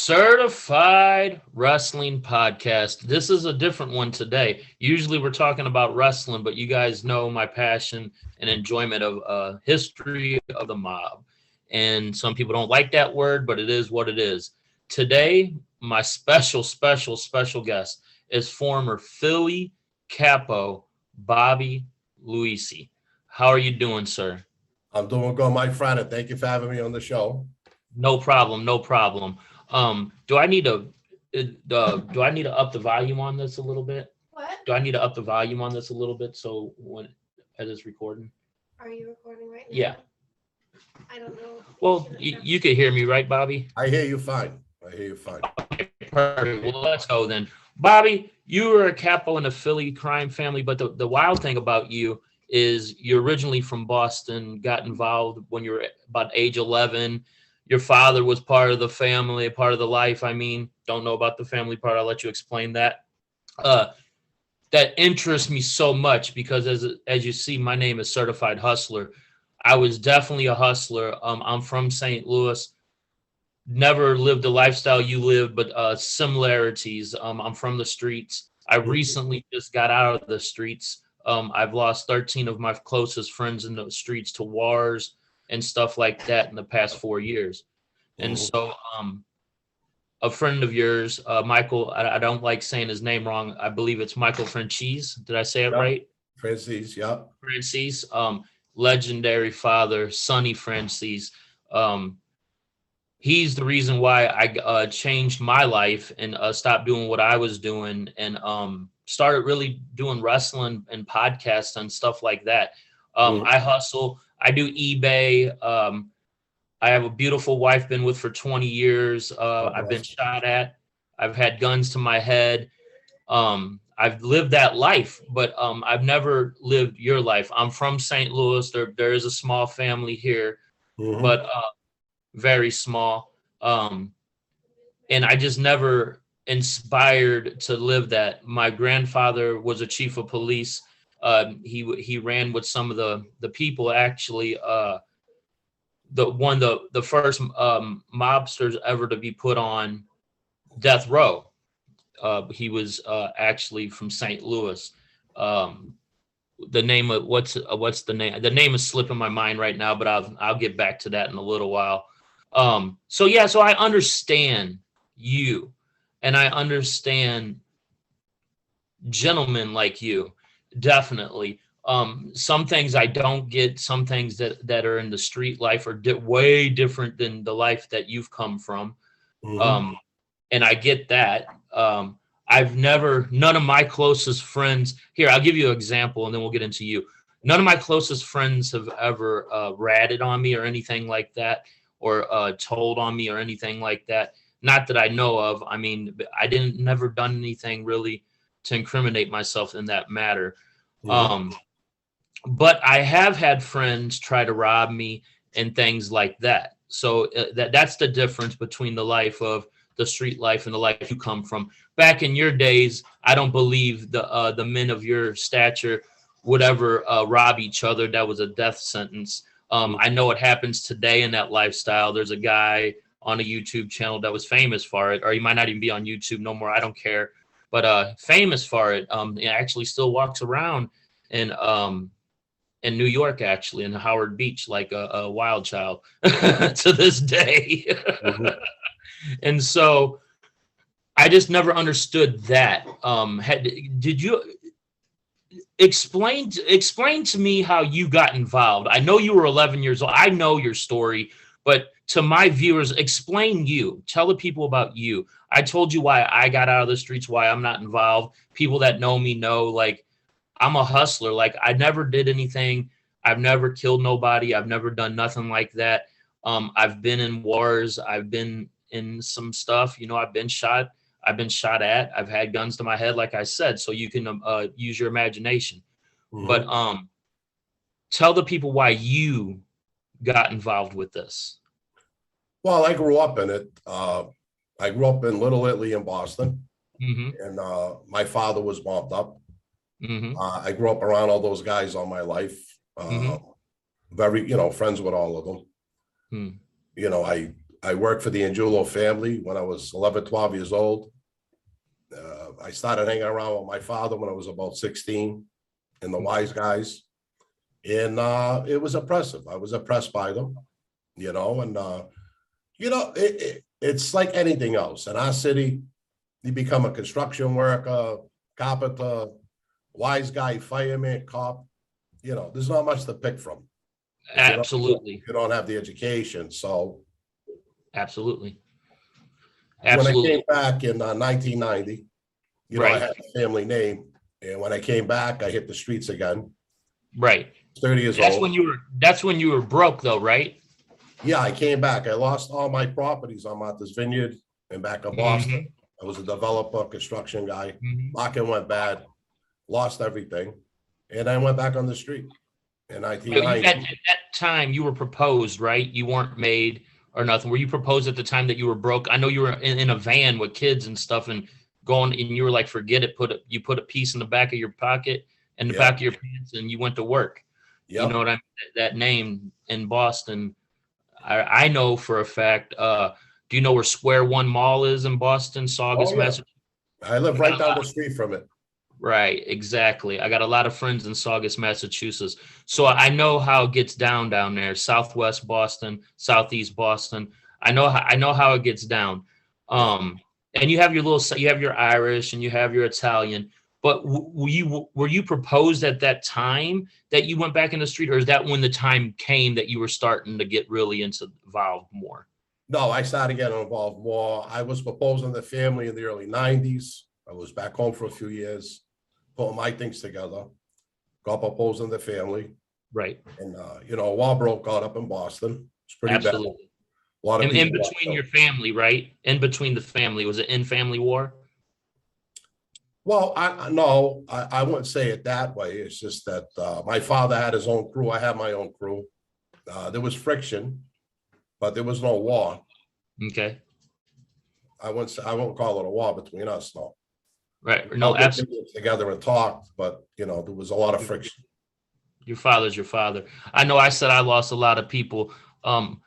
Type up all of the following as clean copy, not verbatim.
Certified Wrestling Podcast. This is a different one today. Usually we're talking about wrestling, but you guys know my passion and enjoyment of history of the mob. And some people don't like that word, but it is what it is. Today, my special guest is former Philly Capo Bobby Luisi. How are you doing, sir? I'm doing good, my friend, and thank you for having me on the show. No problem. Do I need to up the volume on this a little bit? What? Do I need to up the volume on this a little bit so when as it's recording? Are you recording right now? Yeah. I don't know. Well, you can hear me, right, Bobby? I hear you fine. Okay, perfect. Well, let's go then. Bobby, you were a capo in the Philly crime family, but the wild thing about you is you're originally from Boston, got involved when you were about age 11. Your father was part of the family, part of the life. I mean, don't know about the family part. I'll let you explain that. That interests me so much because as you see, my name is Certified Hustler. I was definitely a hustler. I'm from St. Louis. Never lived the lifestyle you lived, but similarities. I'm from the streets. I recently just got out of the streets. I've lost 13 of my closest friends in the streets to wars and stuff like that in the past 4 years. And so a friend of yours, Michael, I don't like saying his name wrong. I believe it's Michael Franchise. Did I say it right? Francis, yeah. Francis, legendary father, Sonny Francis. He's the reason why I changed my life and stopped doing what I was doing and started really doing wrestling and podcasts and stuff like that. I hustle. I do eBay. I have a beautiful wife, been with for 20 years. I've been shot at. I've had guns to my head. I've lived that life, but I've never lived your life. I'm from St. Louis. There is a small family here, but very small. And I just never inspired to live that. My grandfather was a chief of police. He ran with some of the people actually. The first mobsters ever to be put on death row. He was actually from St. Louis. The name of what's the name? The name is slipping my mind right now, but I'll get back to that in a little while. So I understand you, and I understand gentlemen like you, definitely. Some things I don't get, some things that are in the street life are way different than the life that you've come from. And I get that. None of my closest friends here, I'll give you an example and then we'll get into you. None of my closest friends have ever ratted on me or anything like that, or told on me or anything like that. Not that I know of. I mean, I never done anything really to incriminate myself in that matter. But I have had friends try to rob me and things like that. So that's the difference between the life of the street life and the life you come from. Back in your days, I don't believe the men of your stature would ever rob each other. That was a death sentence. I know it happens today in that lifestyle. There's a guy on a YouTube channel that was famous for it, or he might not even be on YouTube no more. I don't care, but famous for it. He actually still walks around in New York, actually, in Howard Beach, like a wild child to this day. And so I just never understood that. Did you explain to me how you got involved? I know you were 11 years old. I know your story, but to my viewers, explain you. Tell the people about you. I told you why I got out of the streets, why I'm not involved. People that know me know, like, I'm a hustler. Like, I never did anything. I've never killed nobody. I've never done nothing like that. I've been in wars. I've been in some stuff. I've been shot. I've been shot at. I've had guns to my head, like I said, so you can use your imagination. But tell the people why you got involved with this. Well, I grew up in it. I grew up in Little Italy in Boston, and my father was mobbed up. I grew up around all those guys all my life. Very, friends with all of them. I worked for the Angulo family when I was 11, 12 years old. I started hanging around with my father when I was about 16 and the wise guys. And it was oppressive. I was oppressed by them, you know, and, it's like anything else. In our city, you become a construction worker, carpenter, wise guy, fireman, cop. You know, there's not much to pick from. Absolutely. You don't have the education. So absolutely. When I came back in 1990, you know, right. I had a family name. And when I came back, I hit the streets again. Right. 30 years old. That's when you were broke though, right? Yeah, I came back. I lost all my properties on Martha's Vineyard and back in Boston. I was a developer, construction guy. Market went bad, lost everything. And I went back on the street in 1990. At that time, you were proposed, right? You weren't made or nothing. Were you proposed at the time that you were broke? I know you were in a van with kids and stuff and going, and you were like, forget it. You put a piece in the back of your pocket and the back of your pants and you went to work. Yep. You know what I mean? That name in Boston, I know for a fact. Do you know where Square One Mall is in Boston, Saugus, Massachusetts? I live right down the street from it. Right, exactly. I got a lot of friends in Saugus, Massachusetts. So I know how it gets down there, Southwest Boston, Southeast Boston. I know how it gets down. And you have your Irish and you have your Italian. But were you proposed at that time that you went back in the street, or is that when the time came that you were starting to get really involved more? No, I started getting involved more. I was proposed in the family in the early 90s. I was back home for a few years, putting my things together, got proposed in the family. Right. And, a war broke out up in Boston. It's pretty Absolutely. bad. A lot of in between your family, right? In between the family. Was it in family war? Well, I wouldn't say it that way. It's just that my father had his own crew. I had my own crew. There was friction, but there was no war. Okay. I won't call it a war between us, no. Right. No, absolutely. Together and talked, but there was a lot of friction. Your father's your father. I know I said I lost a lot of people. And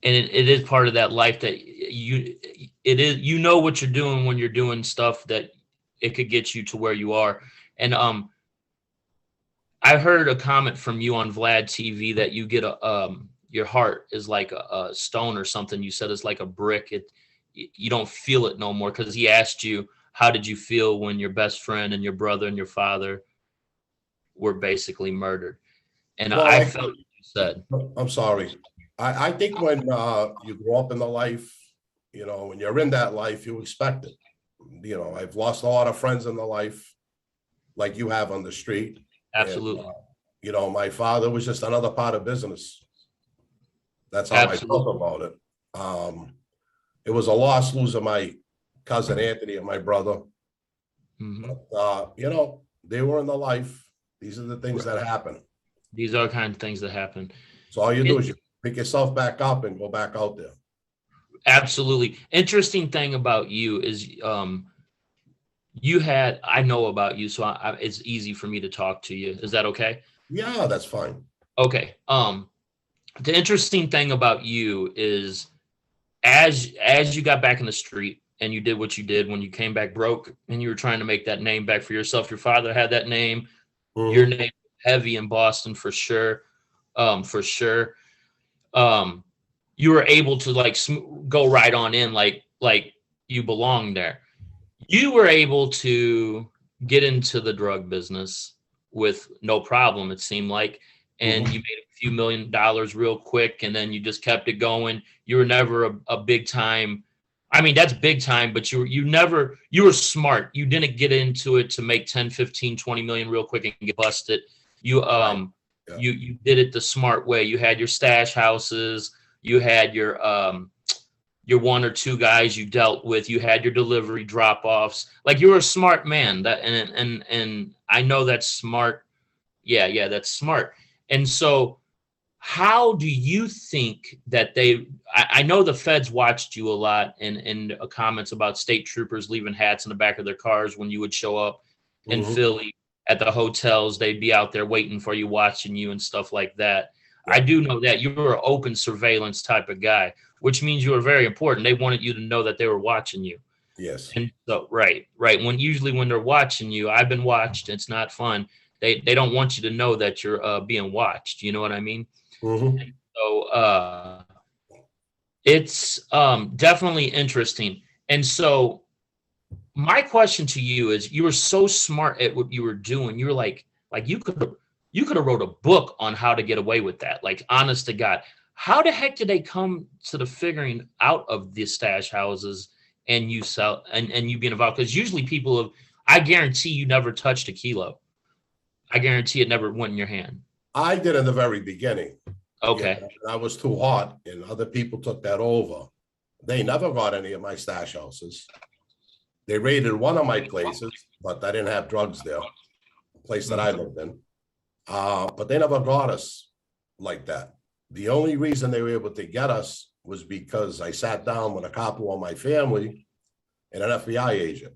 it is part of that life that you know what you're doing when you're doing stuff that it could get you to where you are. And I heard a comment from you on Vlad TV that you get your heart is like a stone or something. You said it's like a brick. You don't feel it no more, because he asked you, how did you feel when your best friend and your brother and your father were basically murdered? And I felt what you said. I'm sorry. I think when you grow up in the life, when you're in that life, you expect it. I've lost a lot of friends in the life, like you have on the street. Absolutely. And, my father was just another part of business. That's how I felt about it. It was a loss losing my cousin Anthony and my brother. But, they were in the life. These are the things that happen. These are kind of things that happen. So all you do is you pick yourself back up and go back out there. Absolutely. Interesting thing about you is I know about you, so it's easy for me to talk to you. Is that okay? Yeah, that's fine. Okay. The interesting thing about you is as you got back in the street and you did what you did when you came back broke and you were trying to make that name back for yourself. Your father had that name. Your name was heavy in Boston for sure. You were able to go right on in like you belong there. You were able to get into the drug business with no problem, it seemed like, and you made a few $1 million real quick, and then you just kept it going. You were never a big time. I mean, that's big time, but you were smart. You didn't get into it to make 10, 15, 20 million real quick and get busted. You you did it the smart way. You had your stash houses. You had your one or two guys you dealt with. You had your delivery drop-offs. Like, you were a smart man. And I know that's smart. Yeah, that's smart. And so how do you think that I know the feds watched you a lot in comments about state troopers leaving hats in the back of their cars when you would show up in Philly at the hotels. They'd be out there waiting for you, watching you and stuff like that. I do know that you were an open surveillance type of guy, which means you were very important. They wanted you to know that they were watching you. Yes. And so, right. When they're watching you, I've been watched. It's not fun. They don't want you to know that you're being watched. You know what I mean? Mhm. So it's definitely interesting. And so my question to you is, you were so smart at what you were doing. You were like you could have wrote a book on how to get away with that. Like, honest to God, how the heck did they come to the figuring out of the stash houses and you sell and you being involved? Because usually people have, I guarantee you never touched a kilo. I guarantee it never went in your hand. I did in the very beginning. Okay. Yeah, and I was too hot, and other people took that over. They never got any of my stash houses. They raided one of my places, but I didn't have drugs there, the place that I lived in. But they never got us like that. The only reason they were able to get us was because I sat down with a couple of my family and an FBI agent.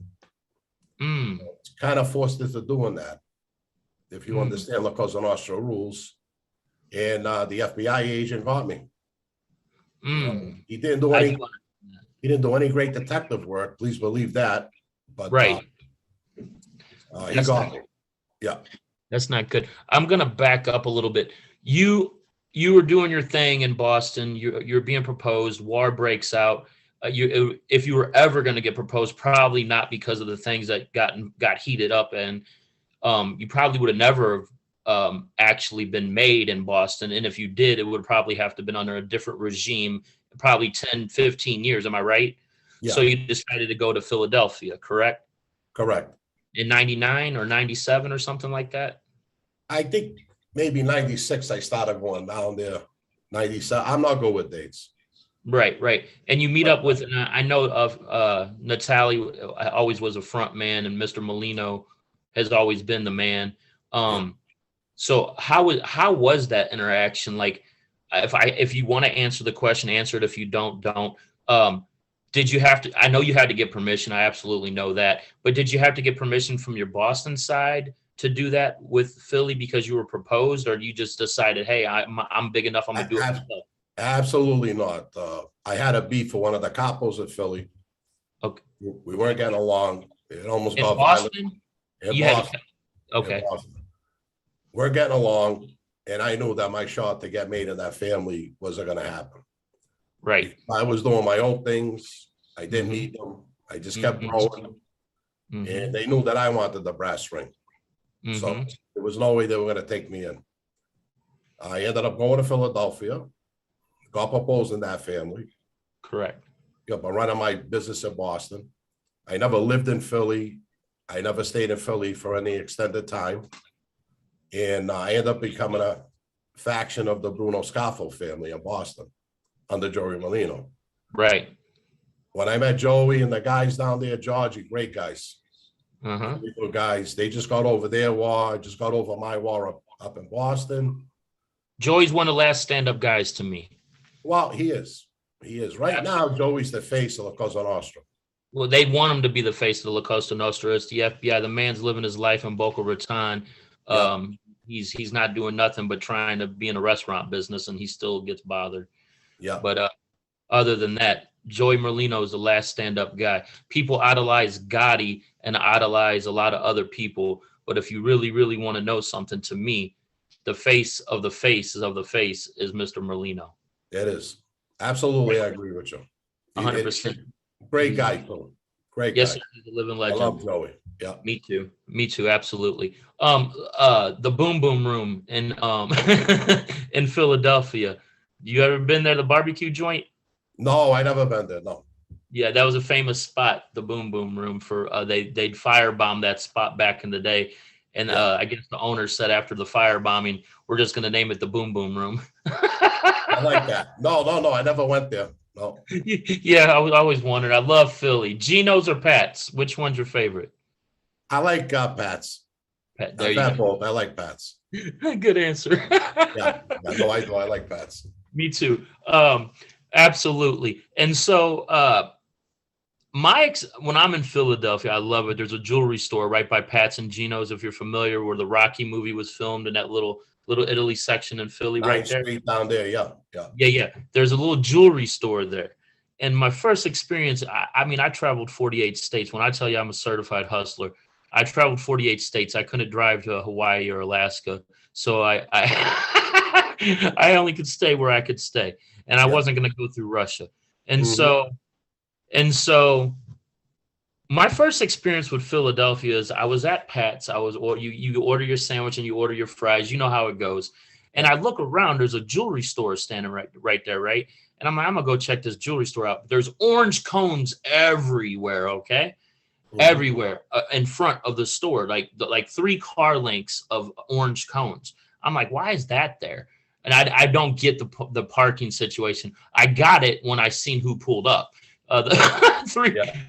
It's kind of forced into doing that, if you understand La Cosa Nostra rules. And the FBI agent got me. He didn't do any great detective work, please believe that. But he got me. Yeah. That's not good. I'm gonna back up a little bit. You were doing your thing in Boston. You're being proposed. War breaks out. If you were ever going to get proposed, probably not because of the things that got heated up, and you probably would have never actually been made in Boston. And if you did, it would probably have to have been under a different regime, probably 10, 15 years. Am I right? Yeah. So you decided to go to Philadelphia, correct? Correct. In 99 or 97 or something like that? I think maybe 96, I started going down there. 97. I'm not good with dates. Right. And you meet up with, and I know of Natalie always was a front man, and Mr. Merlino has always been the man. So how was that interaction? Like, if you want to answer the question, answer it. If you don't. Did you have to? I know you had to get permission. I absolutely know that. But did you have to get permission from your Boston side to do that with Philly because you were proposed, or you just decided, hey, I'm big enough, I'm gonna do it myself? Absolutely not. I had a beef for one of the capos at Philly. Okay. We weren't getting along. It almost In got Boston? violent. You had to, okay. In Boston. We're getting along, and I knew that my shot to get made in that family wasn't going to happen. Right. I was doing my own things. I didn't need them. I just kept growing. And they knew that I wanted the brass ring. So there was no way they were going to take me in. I ended up going to Philadelphia, got proposed in that family. Correct. Got by running my business in Boston. I never lived in Philly. I never stayed in Philly for any extended time. And I ended up becoming a faction of the Bruno Scaffo family in Boston under Joey Merlino. Right. When I met Joey and the guys down there, Georgie, great guys. Good guys. They just got over their war. I just got over my war up in Boston. Joey's one of the last stand-up guys to me. Well, he is. He is. Right now, Joey's the face of La Cosa Nostra. Well, they want him to be the face of the La Cosa Nostra. It's the FBI. The man's living his life in Boca Raton. He's not doing nothing but trying to be in a restaurant business, and he still gets bothered. Yeah. But other than that, Joey Merlino is the last stand-up guy. People idolize Gotti and idolize a lot of other people. But if you really, really want to know something, to me, the face of the face of the face is Mr. Merlino. It is. Absolutely, I agree with you. 100%. Great guy, too. Great guy. Yes, he's a living legend. I love Joey. Yeah. Me too. Absolutely. The Boom Boom Room in in Philadelphia. You ever been there? The barbecue joint? No, I never been there. No. Yeah, that was a famous spot. The Boom Boom Room for they'd firebomb that spot back in the day, and I guess the owner said after the firebombing, we're just gonna name it the Boom Boom Room. I like that. No. I never went there. No. Yeah, I always wondered. I love Philly. Geno's or Pat's? Which one's your favorite? I like Pat's. Pat, there you go. Both. I like Pat's. Good answer. Yeah, no, I do. I like Pat's. Me too. Absolutely. And so when I'm in Philadelphia, I love it. There's a jewelry store right by Pat's and Geno's, if you're familiar, where the Rocky movie was filmed in that little Little Italy section in Philly, right 9th there. Street down there. Yeah, yeah. Yeah. There's a little jewelry store there. And my first experience, I mean, I traveled 48 states. When I tell you I'm a certified hustler, I traveled 48 states. I couldn't drive to Hawaii or Alaska. So I I only could stay where I could stay. And I Yeah. wasn't going to go through Russia. And Mhm. so my first experience with Philadelphia is I was at Pat's. You order your sandwich and you order your fries. You know how it goes. And I look around. There's a jewelry store standing right there, right? And I'm like, I'm gonna go check this jewelry store out. There's orange cones everywhere. Okay, Mhm. everywhere in front of the store, like 3 car lengths of orange cones. I'm like, why is that there? And I don't get the parking situation. I got it when I seen who pulled up. The three. Yeah.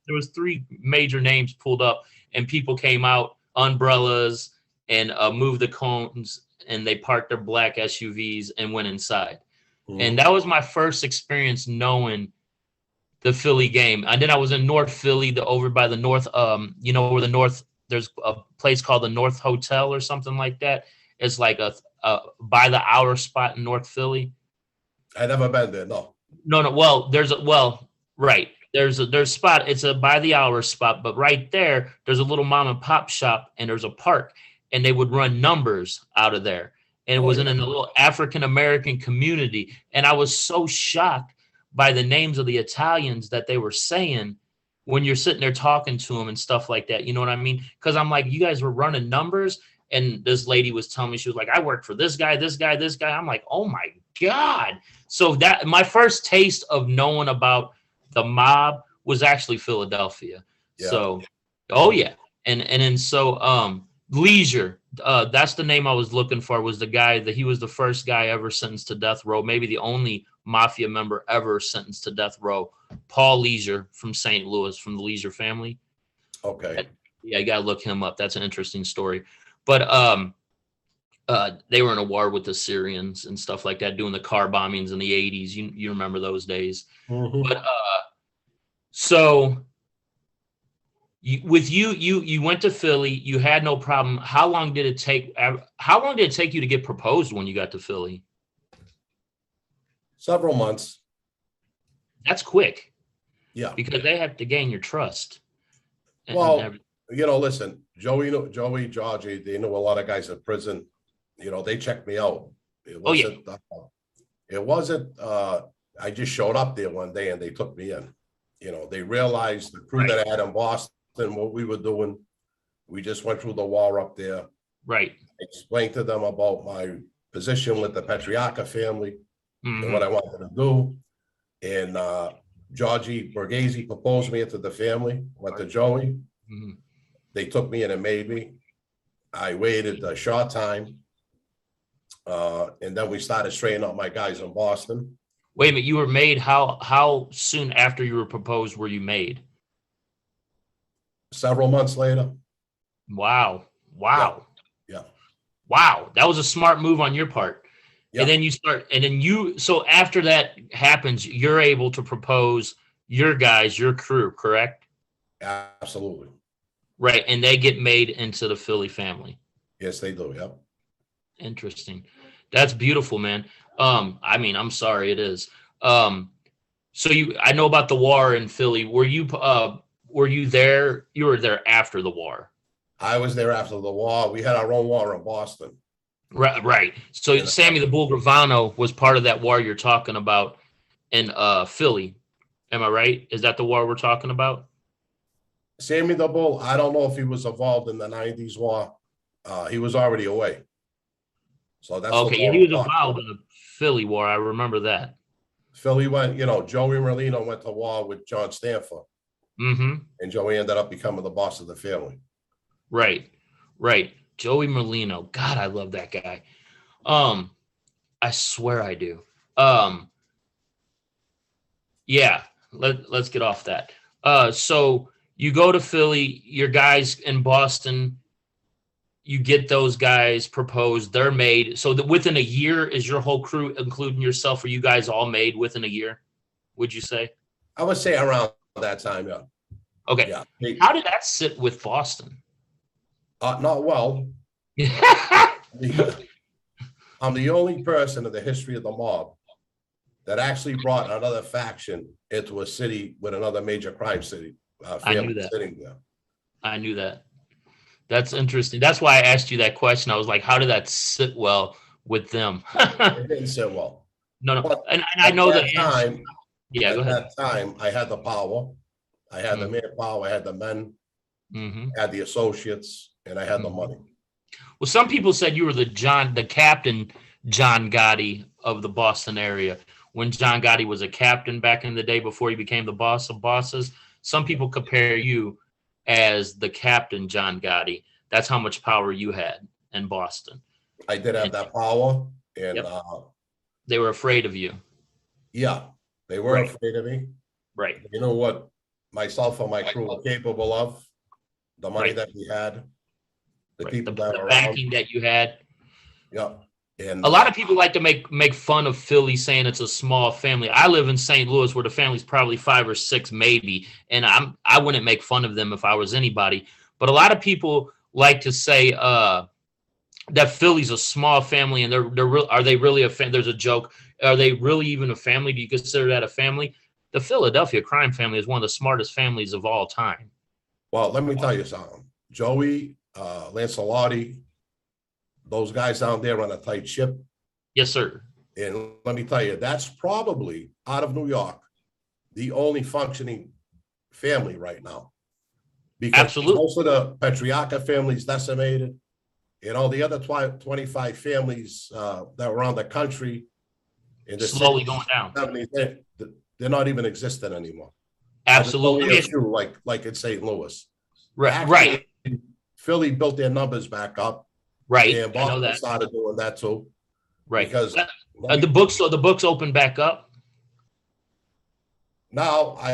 There was 3 major names pulled up, and people came out, umbrellas, and moved the cones, and they parked their black SUVs and went inside. Mhm. And that was my first experience knowing the Philly game. And then I was in North Philly, over by the North, where the North, there's a place called the North Hotel or something like that. It's like a by the hour spot in North Philly. I never been there. No. No. Right. There's a spot. It's a by the hour spot, but right there's a little mom and pop shop, and there's a park, and they would run numbers out of there. And it Oh, was yeah. in a little African American community, and I was so shocked by the names of the Italians that they were saying when you're sitting there talking to them and stuff like that. You know what I mean? Because I'm like, you guys were running numbers, and this lady was telling me, she was like, I work for this guy, this guy, this guy. I'm like, oh my God. So that my first taste of knowing about the mob was actually Philadelphia. Yeah. So, oh yeah. And then so Leisure, that's the name I was looking for, was the guy that he was the first guy ever sentenced to death row, maybe the only Mafia member ever sentenced to death row. Paul Leisure from St. Louis, from the Leisure family. Okay. Yeah, you gotta look him up. That's an interesting story. But they were in a war with the Syrians and stuff like that, doing the car bombings in the 80s. You remember those days. Mhm. But so you went to Philly, you had no problem. How long did it take you to get proposed when you got to Philly? Several months. That's quick, Yeah. because they have to gain your trust. And Well, everything. listen, Joey, Georgie, they know a lot of guys in prison. They checked me out. It Oh, yeah. wasn't, it wasn't, I just showed up there one day and they took me in. They realized the crew that I had in Boston, what we were doing. We just went through the war up there. Right. Explained to them about my position with the Patriarca family and Mhm. what I wanted to do. And Georgie Borghese proposed me into the family, went to Joey. Mhm. They took me in and made me. I waited a short time. And then we started straightening up my guys in Boston. Wait a minute, you were made, how soon after you were proposed were you made? Several months later. Wow. Yeah. Wow. That was a smart move on your part. Yeah. And then so after that happens, you're able to propose your guys, your crew, correct? Absolutely. Right. And they get made into the Philly family. Yes, they do. Yeah. Interesting. That's beautiful, man. I mean, I'm sorry, it is. So I know about the war in Philly. Were you there? You were there after the war. I was there after the war. We had our own war in Boston. Right. So Yeah. Sammy the Bull Gravano was part of that war you're talking about in Philly. Am I right? Is that the war we're talking about? Sammy the Bull, I don't know if he was involved in the 90s war. He was already away. So that's Okay, the war he was we're talking involved about. in the Philly war. I remember that. Philly went, Joey Merlino went to war with John Stanford, Mm-hmm. and Joey ended up becoming the boss of the family. Right. Joey Merlino. God, I love that guy. I swear I do. Yeah, let's get off that. So you go to Philly, your guys in Boston, you get those guys proposed, they're made. So within a year, is your whole crew, including yourself, are you guys all made within a year, would you say? I would say around that time, yeah. Okay. Yeah. How did that sit with Boston? Not well. I'm the only person in the history of the mob that actually brought another faction into a city with another major crime city, I knew family that. sitting there. I knew that. That's interesting. That's why I asked you that question. I was like, how did that sit well with them? It didn't sit well. No, no. But And I know the answer. time, Yeah, go at ahead. that time, I had the power. I had the Mhm. manpower, I had the men, Hmm. I had the associates, and I had the Mhm. money. Well, some people said you were the captain John Gotti of the Boston area. When John Gotti was a captain back in the day before he became the boss of bosses, some people compare you as the captain John Gotti. That's how much power you had in Boston. I did have And that power, and yep, they were afraid of you. yeah, they were Right, afraid of me. right, You know what myself and my crew were capable of? The money right, that we had, the right. people that The were around. backing that you had. Yeah. And A lot of people like to make fun of Philly, saying it's a small family. I live in St. Louis, where the family's probably 5 or 6, maybe, and I wouldn't make fun of them if I was anybody. But a lot of people like to say that Philly's a small family, and they're real. Are they really a family? There's a joke. Are they really even a family? Do you consider that a family? The Philadelphia crime family is one of the smartest families of all time. well, let me tell you something. Joey, Lancelotti, those guys down there on a tight ship. Yes, sir. And let me tell you, that's probably out of New York, the only functioning family right now. Because Absolutely. most of the Patriarcha families decimated, and all the other 25 families that were around the country in the Slowly 60s, going down. 70s, they're not even existing anymore. Absolutely. There's only a few, like in St. Louis. Right. Actually, Right. Philly built their numbers back up, Right. and I know Boston that. started doing that too. Right. Because The books open back up. now, I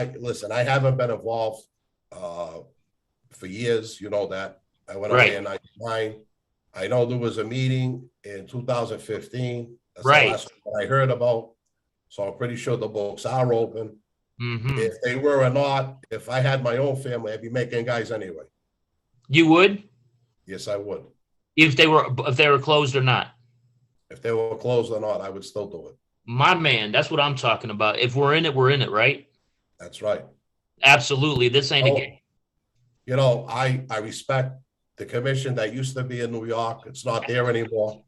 haven't been involved for years. You know that. I went away Right. in '99. I know there was a meeting in 2015. That's the Right. last one I heard about. So I'm pretty sure the books are open. Hmm. If they were or not, if I had my own family, I'd be making guys anyway. You would, Yes, I would. if they were closed or not. If they were closed or not, I would still do it. My man, that's what I'm talking about. If we're in it, we're in it, right? That's right. Absolutely. This ain't a Oh, game. you know, I respect the commission that used to be in New York. It's not there anymore.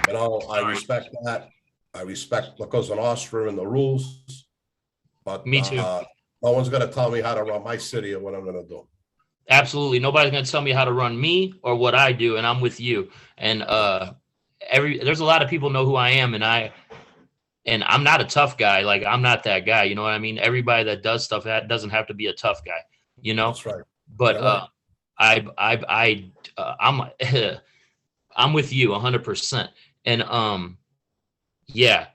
You know, I respect that. I respect La Cosa Nostra and the rules. But Me too. no one's going to tell me how to run my city or what I'm going to do. Absolutely. Nobody's gonna tell me how to run me or what I do, and I'm with you. And there's a lot of people know who I am, and I'm not a tough guy. Like, I'm not that guy. You know what I mean? Everybody that does stuff that doesn't have to be a tough guy. You know. That's right. But Yeah, I'm I'm with you 100%. And yeah,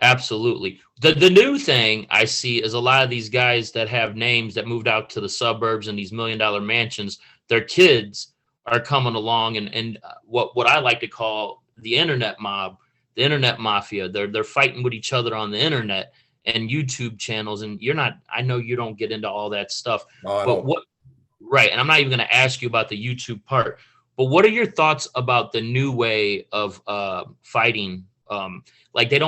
absolutely. The new thing I see is a lot of these guys that have names that moved out to the suburbs and these $1 million mansions, their kids are coming along, and what I like to call the internet mob, the internet mafia. They're fighting with each other on the internet and YouTube channels. And I know you don't get into all that stuff, no, I but don't. right. And I'm not even going to ask you about the YouTube part, but what are your thoughts about the new way of fighting? Like I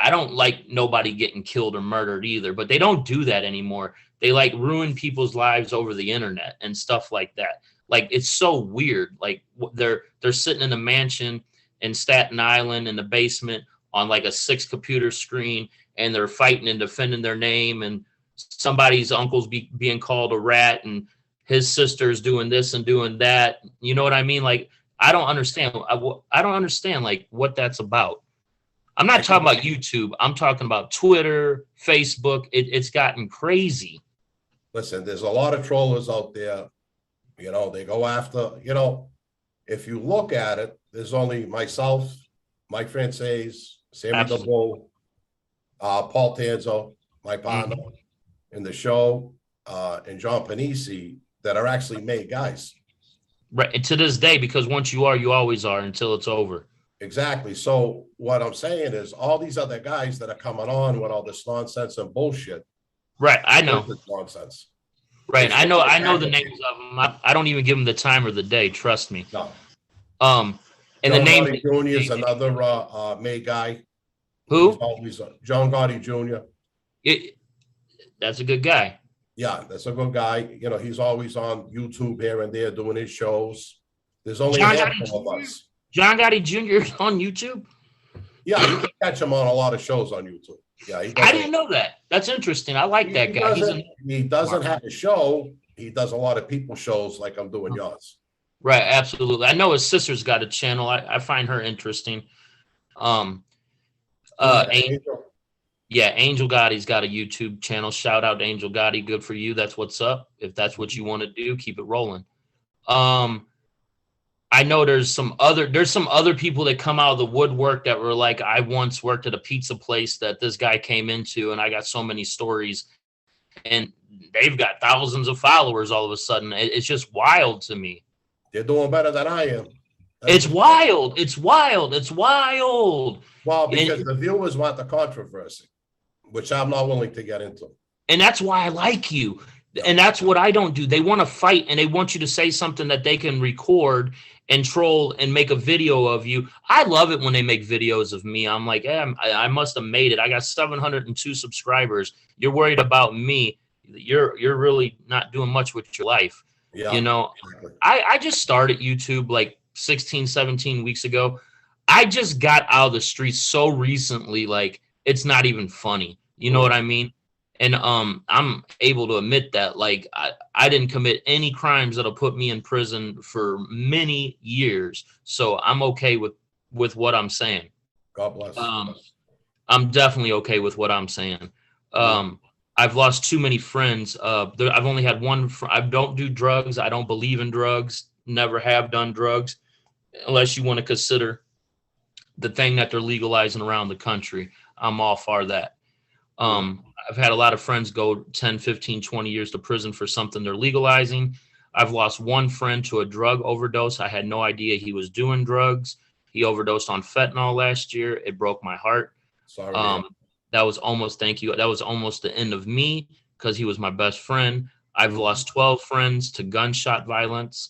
don't like nobody getting killed or murdered either, but they don't do that anymore. They like ruin people's lives over the internet and stuff like that. Like, it's so weird. Like, they're sitting in a mansion in Staten Island in the basement on like a 6-computer screen, and they're fighting and defending their name, and somebody's uncle's being called a rat, and his sister's doing this and doing that. You know what I mean? Like, I don't understand. I don't understand like what that's about. I'm not talking about YouTube. I'm talking about Twitter, Facebook. It's gotten crazy. Listen, there's a lot of trollers out there. You know, they go after, if you look at it, there's only myself, Mike Frances, Sammy the Absolutely. Bull, Paul Tanzo, my partner in the show, and John Panisi that are actually made guys. Right. And to this day, because once you are, you always are until it's over. Exactly. So what I'm saying is all these other guys that are coming on with all this nonsense and bullshit. Right. I know. Nonsense. Right. I know the names of them. I don't even give them the time or the day. Trust me. No. And the John name Gotti Jr. is another May guy. who? He's always John Gotti Jr. That's a good guy. Yeah, that's a good guy. You know, he's always on YouTube here and there doing his shows. There's only John a Gotti handful of Jr.? us. John Gotti Jr. is on YouTube. Yeah, you can catch him on a lot of shows on YouTube. Yeah, I didn't know that. That's interesting. I like that guy. He doesn't have a show. He does a lot of people shows like I'm doing yours. Right, absolutely. I know his sister's got a channel. I find her interesting. Angel. Yeah, Angel Gotti's got a YouTube channel. Shout out to Angel Gotti. Good for you. That's what's up. If that's what you want to do, keep it rolling. I know there's some other people that come out of the woodwork that were like, I once worked at a pizza place that this guy came into, and I got so many stories, and they've got thousands of followers all of a sudden. It's just wild to me. They're doing better than I am. It's wild. It's wild. It's wild. Well, because the viewers want the controversy, which I'm not willing to get into. And that's why I like you. And that's what I don't do. They want to fight, and they want you to say something that they can record and troll and make a video of you. I love it when they make videos of me. I'm like, I must have made it. I got 702 subscribers. You're worried about me. You're really not doing much with your life. Yeah, you know, exactly. I just started YouTube like 16, 17 weeks ago. I just got out of the streets so recently, like it's not even funny. You know what I mean? And I'm able to admit that, like, I didn't commit any crimes that'll put me in prison for many years. So I'm okay with what I'm saying. God bless. I'm definitely okay with what I'm saying. I've lost too many friends. I've only had one. I don't do drugs. I don't believe in drugs. Never have done drugs, unless you want to consider the thing that they're legalizing around the country. I'm all for that. I've had a lot of friends go 10, 15, 20 years to prison for something they're legalizing. I've lost one friend to a drug overdose. I had no idea he was doing drugs. He overdosed on fentanyl last year. It broke my heart. Sorry. That was almost, thank you. That was almost the end of me because he was my best friend. I've lost 12 friends to gunshot violence.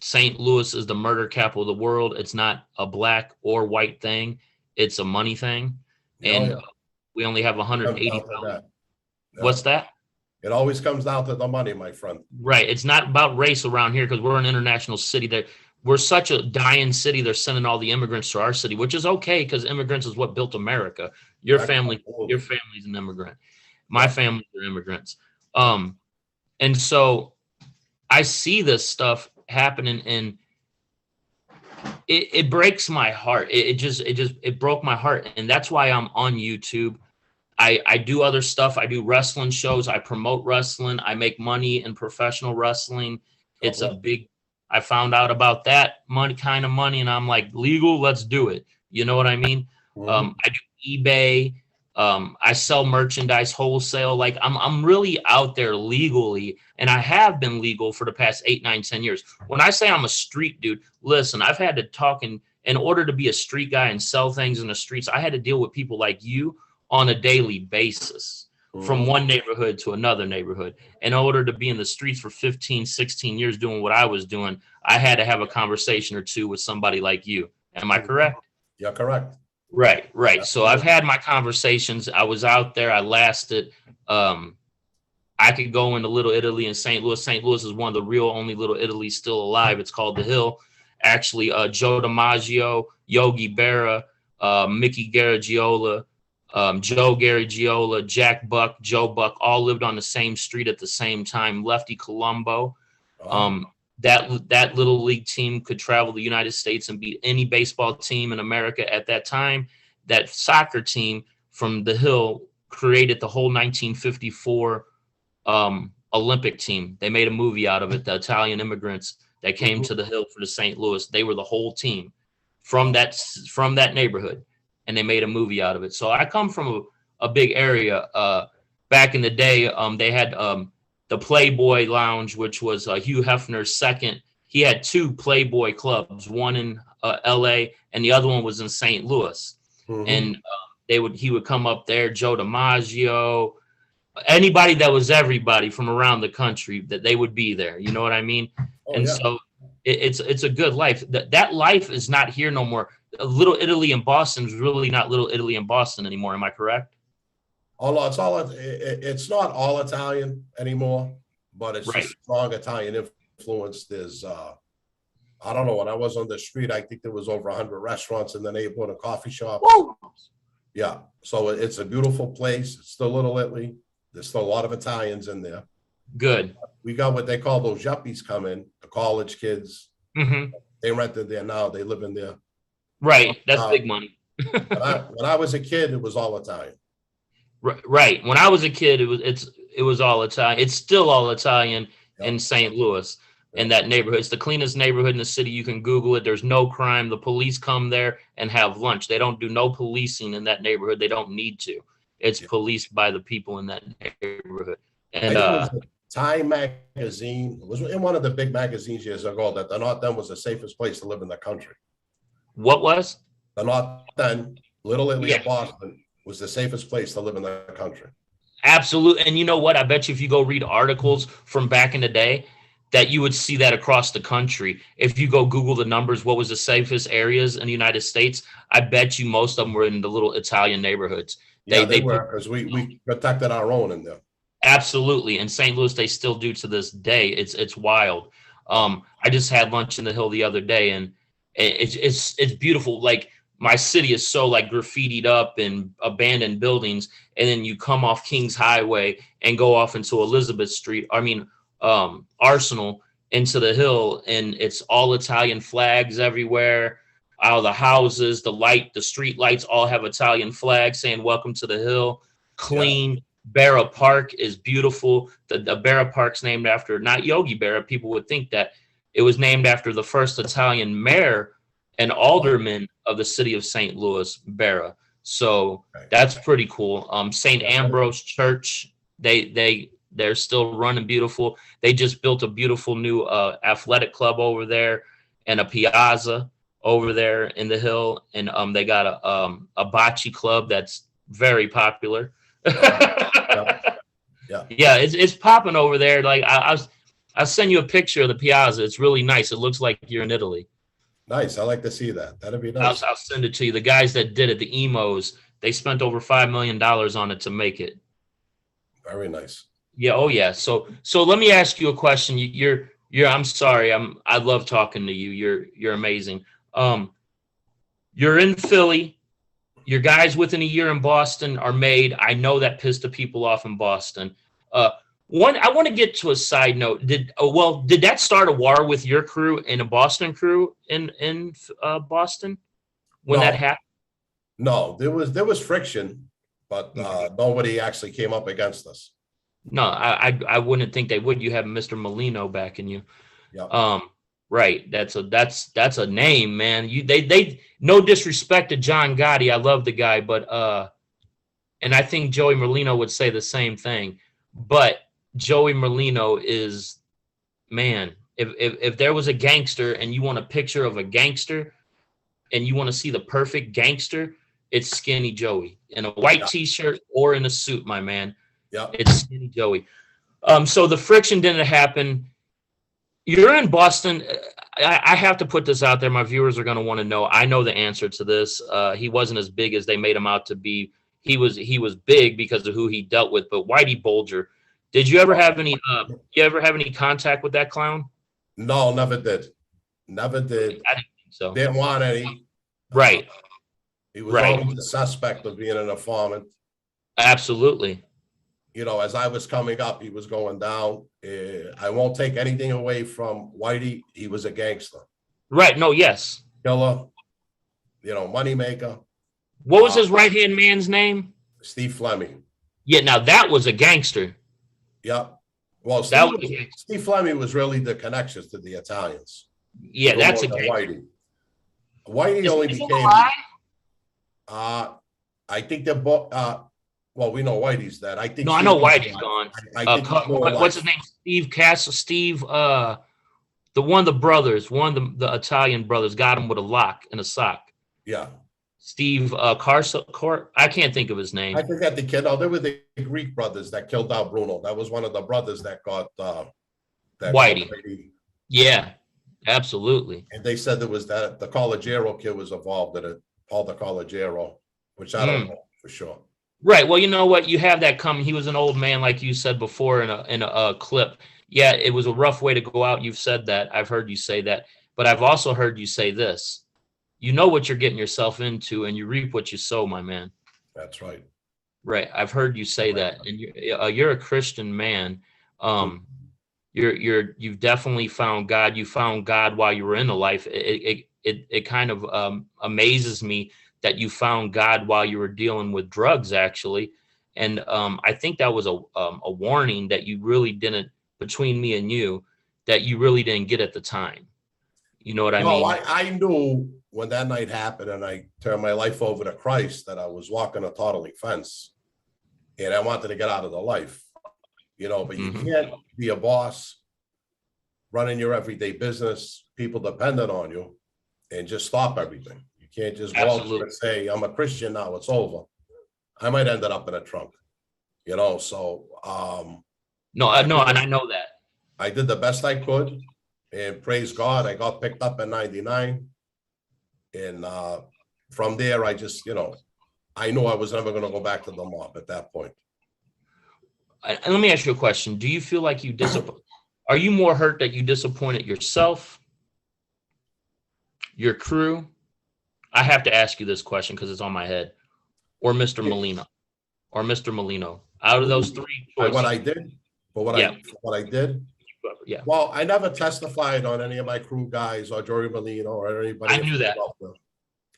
St. Louis is the murder capital of the world. It's not a black or white thing. It's a money thing. And we only have 180,000. What's that? It always comes down to the money, my friend. Right. It's not about race around here because we're an international city. That we're such a dying city. They're sending all the immigrants to our city, which is okay because immigrants is what built America. Your family's an immigrant. My family's are immigrants. And so I see this stuff happening, and it breaks my heart. It broke my heart, and that's why I'm on YouTube. I do other stuff. I do wrestling shows. I promote wrestling. I make money in professional wrestling. It's a big. I found out about that kind of money, and I'm like, legal. Let's do it. You know what I mean? I do eBay. I sell merchandise wholesale. Like I'm really out there legally, and I have been legal for the past 8, 9, 10 years. When I say I'm a street dude, listen, I've had to talk in order to be a street guy and sell things in the streets. I had to deal with people like you on a daily basis from one neighborhood to another neighborhood. In order to be in the streets for 15, 16 years doing what I was doing, I had to have a conversation or two with somebody like you. Am I correct? Yeah, correct. Right. So I've had my conversations. I was out there. I lasted. I could go into Little Italy in St. Louis. St. Louis is one of the real only Little Italy still alive. It's called The Hill. Actually, Joe DiMaggio, Yogi Berra, Mickey Garagiola, Joe Garagiola, Jack Buck, Joe Buck, all lived on the same street at the same time. Lefty Colombo. That little league team could travel the United States and beat any baseball team in America at that time. That soccer team from The Hill created the whole 1954 Olympic team. They made a movie out of it. The Italian immigrants that came to The Hill for the St. Louis, they were the whole team from that neighborhood, and they made a movie out of it. So I come from a big area. Back in the day, they had the Playboy Lounge, which was Hugh Hefner's second. He had 2 Playboy clubs, one in LA and the other one was in St. Louis. And he would come up there, Joe DiMaggio, anybody that was everybody from around the country, that they would be there. You know what I mean? So It's a good life. That life is not here no more. Little Italy in Boston is really not Little Italy in Boston anymore. Am I correct? Although it's not all Italian anymore, but it's a Right. strong Italian influence. There's I don't know, when I was on the street, I think there was over 100 restaurants in the neighborhood and coffee shops. Whoa. Yeah, so it's a beautiful place. It's still Little Italy. There's still a lot of Italians in there. Good. We got what they call those yuppies come in, the college kids. Hmm. They rented there now. They live in there. Right. That's big money. When I was a kid, it was all Italian. Right. When I was a kid, it was all Italian. It's still all Italian in St. Louis, in that neighborhood. It's the cleanest neighborhood in the city. You can Google it. There's no crime. The police come there and have lunch. They don't do no policing in that neighborhood. They don't need to. It's policed by the people in that neighborhood. And Time magazine, it was in one of the big magazines years ago, that the North End was the safest place to live in the country. what was? The North End, Little Italy Yeah. of Boston, was the safest place to live in the country. Absolutely. And you know what? I bet you if you go read articles from back in the day, that you would see that across the country. If you go Google the numbers, what was the safest areas in the United States? I bet you most of them were in the little Italian neighborhoods. They were, because we protected our own in there. Absolutely. In St. Louis, they still do to this day. It's wild. I just had lunch in the Hill the other day, and it's beautiful. Like, my city is so like graffitied up and abandoned buildings, and then you come off Kings Highway and go off into Elizabeth Street. Arsenal, into the Hill, and it's all Italian flags everywhere. All the houses, the street lights all have Italian flags saying "Welcome to the Hill." Clean. Berra Park is beautiful. The Berra Park's named after, not Yogi Berra. People would think that it was named after the first Italian mayor and alderman of the city of St. Louis, Berra. So that's pretty cool. St. Ambrose Church, they're still running beautiful. They just built a beautiful new athletic club over there, and a piazza over there in the Hill. And they got a bocce club that's very popular. Yeah, it's popping over there. Like, I'll send you a picture of the piazza. It's really nice. It looks like you're in Italy. Nice. I like to see that. That'd be nice. I'll send it to you. The guys that did it, the emos, they spent over $5 million on it to make it. Very nice. Yeah. Oh yeah. So let me ask you a question. I'm sorry. I love talking to you. You're amazing. You're in Philly. Your guys within a year in Boston are made. I know that pissed the people off in Boston. I want to get to a side note. Did that start a war with your crew and a Boston crew in Boston when that happened? No, there was friction, but nobody actually came up against us. No, I wouldn't think they would. You have Mr. Merlino backing you. Yeah. Right. That's a name, man. They no disrespect to John Gotti. I love the guy, but and I think Joey Merlino would say the same thing. But Joey Merlino is, man, if there was a gangster and you want a picture of a gangster and you want to see the perfect gangster, it's Skinny Joey in a white t-shirt or in a suit, my man. Yeah. It's Skinny Joey. So the friction didn't happen. You're in Boston. I have to put this out there. My viewers are going to want to know. I know the answer to this. He wasn't as big as they made him out to be. He was big because of who he dealt with. But Whitey Bulger, did you ever have any? You ever have any contact with that clown? No, never did. Never did. I didn't think so. Didn't want any. Right. He was always the suspect of being an informant. Absolutely. You know, as I was coming up, he was going down. I won't take anything away from Whitey. He was a gangster. Right. No, yes. Killer, moneymaker. What was his right-hand man's name? Steve Fleming. Yeah, now that was a gangster. Yeah. Well, Steve Fleming was really the connections to the Italians. Yeah, that's a gangster. Whitey. Whitey only became. I think they're both. Well, we know Whitey's dead. I think. No, I know Whitey's gone. I think what's his name? Steve Castle. Steve, the one of the brothers, the Italian brothers, got him with a lock and a sock. Yeah. Steve I can't think of his name. I forgot the kid. Oh, they were the Greek brothers that killed out Bruno. That was one of the brothers that got Whitey. Yeah. Absolutely. And they said there was that the Collegiero kid was involved in it, Paul the Collegiero, which I don't know for sure. Right. Well, you know what? You have that coming. He was an old man, like you said before in a clip. Yeah, it was a rough way to go out. You've said that. I've heard you say that. But I've also heard you say this. You know what you're getting yourself into, and you reap what you sow, my man. That's right. Right. I've heard you say that. And you're a Christian man. You've definitely found God. You found God while you were in the life. It kind of amazes me that you found God while you were dealing with drugs, actually. And I think that was a warning that you really didn't, between me and you, that you really didn't get at the time. You know what I mean? I knew when that night happened and I turned my life over to Christ that I was walking a toddling fence and I wanted to get out of the life, you know, but you can't be a boss running your everyday business, people dependent on you, and just stop everything. You can't just go out and say, I'm a Christian now, it's over. I might end up in a trunk, you know, so. No, and I know that. I did the best I could, and praise God, I got picked up in 99. And from there, I just, you know, I knew I was never going to go back to the mob at that point. And let me ask you a question. Do you feel like you are you more hurt that you disappointed yourself, your crew? I have to ask you this question because it's on my head. Or Mr. Merlino. Or Mr. Merlino. Out of those three choices. What I did? What I did? Yeah. Well, I never testified on any of my crew guys or Joey Merlino or anybody. I knew that.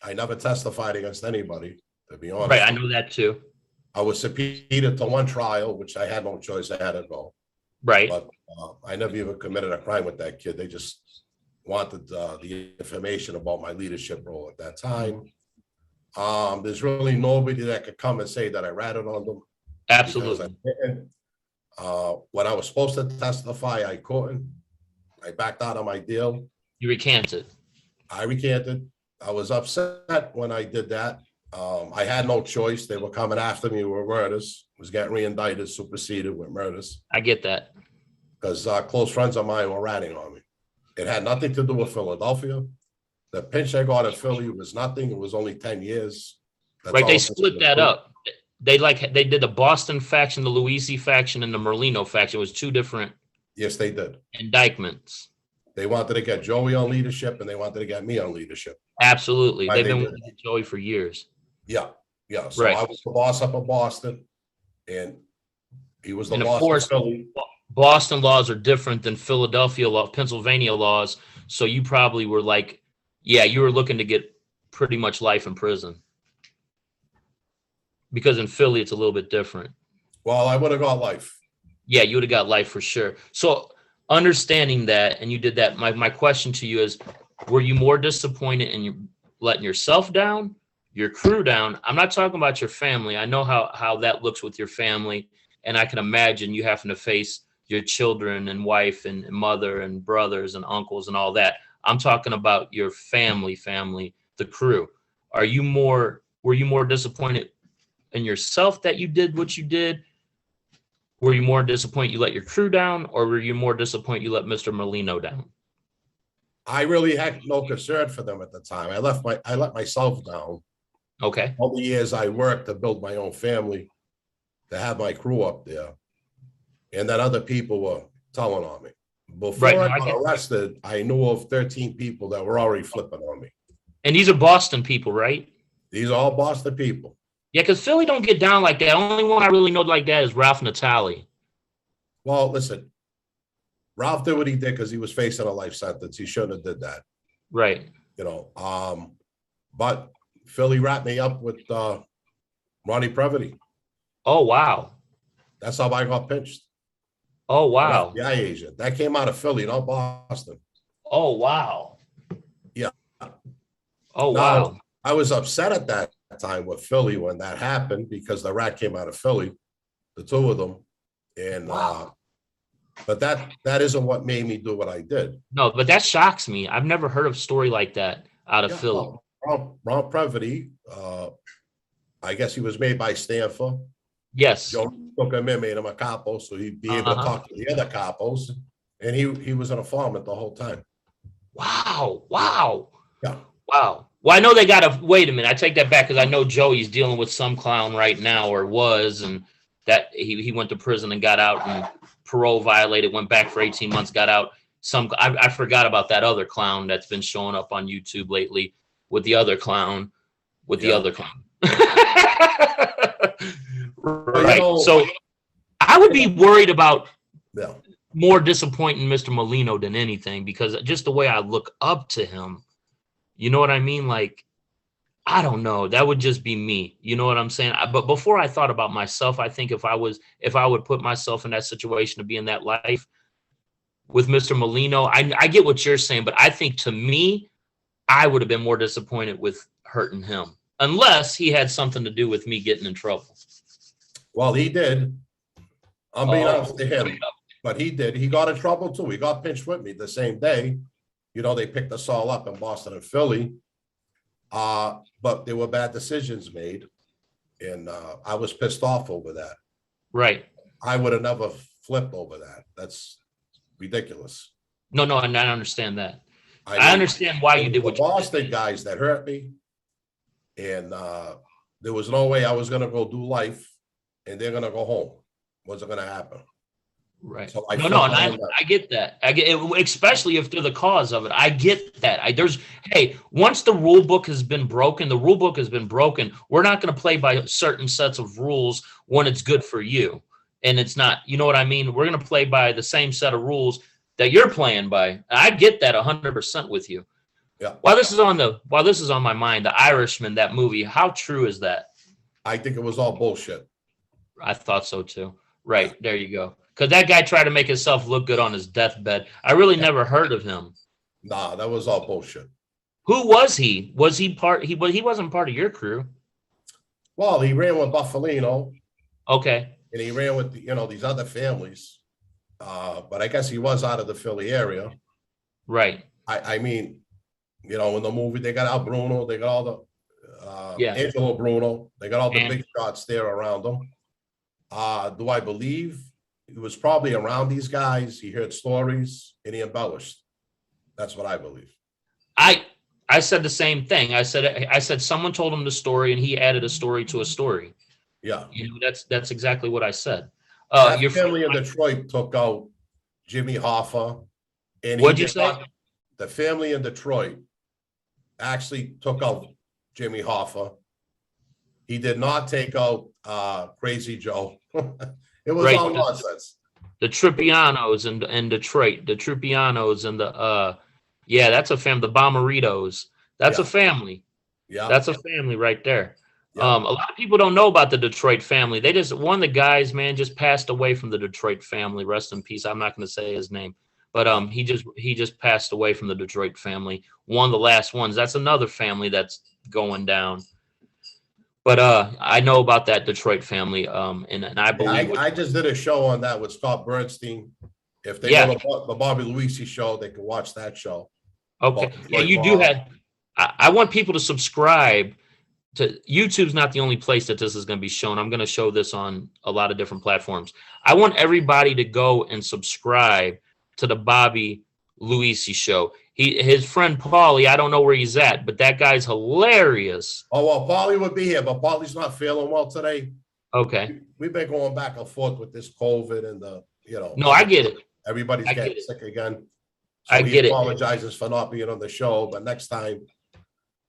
I never testified against anybody, to be honest. Right, I know that too. I was subpoenaed to one trial, which I had no choice. I had to go. Right. But I never even committed a crime with that kid. They just wanted the information about my leadership role at that time. There's really nobody that could come and say that I ratted on them. Absolutely. When I was supposed to testify, I couldn't. I backed out of my deal. You recanted. I recanted. I was upset when I did that. I had no choice. They were coming after me with murders. Was getting re-indicted, superseded with murders. I get that. Because close friends of mine were ratting on me. It had nothing to do with Philadelphia. The pinch I got at Philly was nothing. It was only 10 years. Right, they split that up. They did the Boston faction, the Luisi faction, and the Merlino faction. It was two different. Yes, they did. Indictments. They wanted to get Joey on leadership, and they wanted to get me on leadership. Absolutely, they've been with Joey for years. Yeah. So right. I was the boss up of Boston, and he was the boss of Philly. Boston laws are different than Philadelphia law, Pennsylvania laws. So you probably were like, yeah, you were looking to get pretty much life in prison. Because in Philly, it's a little bit different. Well, I would have got life. Yeah, you would have got life for sure. So understanding that, and you did that, my question to you is, were you more disappointed in you letting yourself down, your crew down? I'm not talking about your family. I know how that looks with your family, and I can imagine you having to face your children and wife and mother and brothers and uncles and all that. I'm talking about your family, the crew. Were you more disappointed in yourself that you did what you did? Were you more disappointed you let your crew down, or were you more disappointed you let Mr. Merlino down? I really had no concern for them at the time. I let myself down. Okay. All the years I worked to build my own family, to have my crew up there, and that other people were telling on me. Before I got arrested, I knew of 13 people that were already flipping on me. And these are Boston people, right? These are all Boston people. Yeah, because Philly don't get down like that. Only one I really know like that is Ralph Natali. Well, listen, Ralph did what he did because he was facing a life sentence. He shouldn't have did that. Right. You know, but Philly wrapped me up with Ronnie Previty. Oh, wow. That's how I got pinched. Oh, wow. The FBI agent. That came out of Philly, not Boston. Oh, wow. Yeah. Oh, wow. I was upset at that time with Philly when that happened because the rat came out of Philly, the two of them. And but that isn't what made me do what I did. No, but that shocks me. I've never heard of a story like that out of Philly. Ron Previty, I guess he was made by Stanford. Yes. Joe took him in, made him a capo, so he'd be able to talk to the other capos. And he was an informant the whole time. Wow. Wow. Yeah. Wow. Well, I know they got to wait a minute. I take that back because I know Joey's dealing with some clown right now, or was, and that he went to prison and got out and parole violated, went back for 18 months, got out. I forgot about that other clown that's been showing up on YouTube lately with the other clown, Right. So I would be worried about more disappointing Mr. Merlino than anything, because just the way I look up to him, you know what I mean? Like, I don't know. That would just be me. You know what I'm saying? But before I thought about myself, I think if I would put myself in that situation to be in that life with Mr. Merlino, I get what you're saying, but I think to me, I would have been more disappointed with hurting him, unless he had something to do with me getting in trouble. Well, he did. I'm being honest to him, but he did. He got in trouble too. He got pinched with me the same day. You know, they picked us all up in Boston and Philly. But there were bad decisions made, and I was pissed off over that. Right. I would have never flipped over that. That's ridiculous. No, and I understand that. I understand why you did what you did. The Boston guys that hurt me, and there was no way I was going to go do life, and they're going to go home. Wasn't going to happen. Right. So I get that. I get it, especially if they're the cause of it. I get that. Once the rule book has been broken, We're not going to play by certain sets of rules when it's good for you. And it's not, you know what I mean? We're going to play by the same set of rules that you're playing by. I get that 100% with you. Yeah. While this is on my mind, The Irishman, that movie, how true is that? I think it was all bullshit. I thought so too. Right. There you go. Because that guy tried to make himself look good on his deathbed. I really never heard of him. Nah, that was all bullshit. Who was he? Was he he wasn't part of your crew? Well, he ran with Buffalino. Okay. And he ran with these other families. But I guess he was out of the Philly area. Right. I mean, in the movie, they got Al Bruno, they got all the Angelo Bruno, they got all the big shots there around them. Do I believe he was probably around these guys? He heard stories and he embellished. That's what I believe. I said the same thing. I said someone told him the story and he added a story to a story. Yeah. That's exactly what I said. Your family in Detroit took out Jimmy Hoffa. And what'd you say? The family in Detroit actually took out Jimmy Hoffa. He did not take out Crazy Joe. It was all nonsense. The Trippianos in Detroit. The Trippianos and that's a family. The Bomberitos. That's a family. Yeah. That's a family right there. Yeah. A lot of people don't know about the Detroit family. One of the guys, man, just passed away from the Detroit family. Rest in peace. I'm not going to say his name, but he just passed away from the Detroit family. One of the last ones. That's another family that's going down. But I know about that Detroit family, and I believe I just did a show on that with Scott Bernstein. If they go to the Bobby Luisi show, they can watch that show. Okay, yeah, you do have. I want people to subscribe to YouTube's not the only place that this is going to be shown. I'm going to show this on a lot of different platforms. I want everybody to go and subscribe to the Bobby Luisi show. His friend Paulie, I don't know where he's at, but that guy's hilarious. Oh, well, Paulie would be here, but Paulie's not feeling well today. Okay. We've been going back and forth with this COVID and No, I get it. Everybody's getting sick again. So I get it. He apologizes for not being on the show, but next time,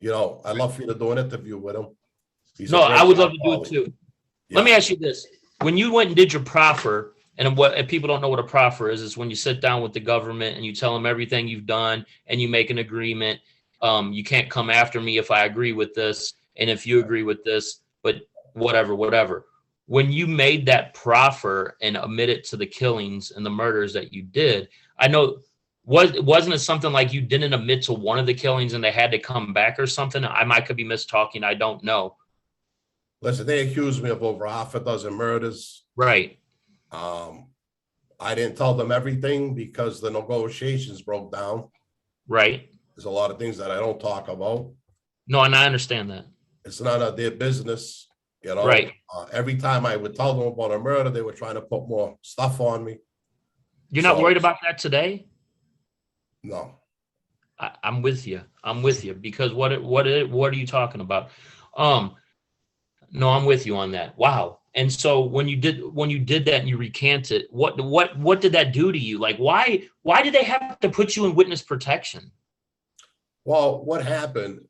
I'd love for you to do an interview with him. I would love to do it too. Yeah. Let me ask you this. When you went and did your proffer, and if people don't know what a proffer is when you sit down with the government and you tell them everything you've done and you make an agreement. You can't come after me if I agree with this. And if you agree with this, but whatever. When you made that proffer and admitted to the killings and the murders that you did, I know, wasn't it something like you didn't admit to one of the killings and they had to come back or something? I could be mistalking. I don't know. Listen, they accused me of over half a dozen murders. Right. I didn't tell them everything because the negotiations broke down. Right. There's a lot of things that I don't talk about. No, and I understand that. It's none of their business, Right. Every time I would tell them about a murder, they were trying to put more stuff on me. You're not worried about that today? No. I'm with you. I'm with you because what are you talking about? No, I'm with you on that. Wow. And so when you did that and you recanted, what did that do to you? Like why did they have to put you in witness protection? Well, what happened,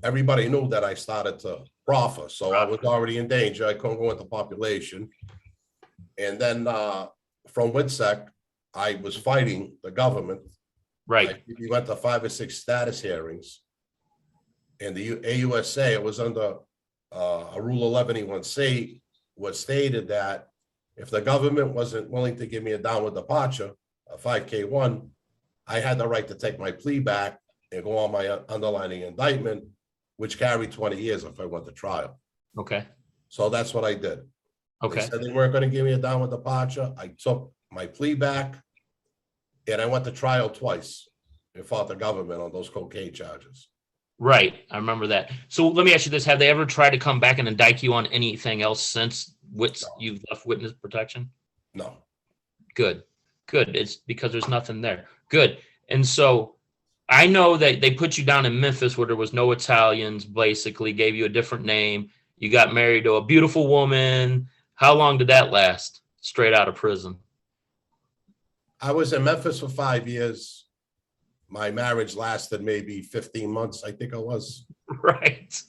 everybody knew that I started to proffer, so I was already in danger. I couldn't go into population. And then from WITSEC, I was fighting the government. Right. We went to 5 or 6 status hearings. And the AUSA, it was under a Rule 11E1C, was stated that if the government wasn't willing to give me a downward departure, a 5K1, I had the right to take my plea back and go on my underlying indictment, which carried 20 years if I went to trial. Okay. So that's what I did. Okay. They said they weren't going to give me a downward departure. I took my plea back and I went to trial twice and fought the government on those cocaine charges. Right. I remember that. So let me ask you this. Have they ever tried to come back and indict you on anything else since you've left witness protection? No. Good. Good. It's because there's nothing there. Good. And so I know that they put you down in Memphis where there was no Italians, basically gave you a different name. You got married to a beautiful woman. How long did that last? Straight out of prison. I was in Memphis for 5 years. My marriage lasted maybe 15 months, I think it was. Right.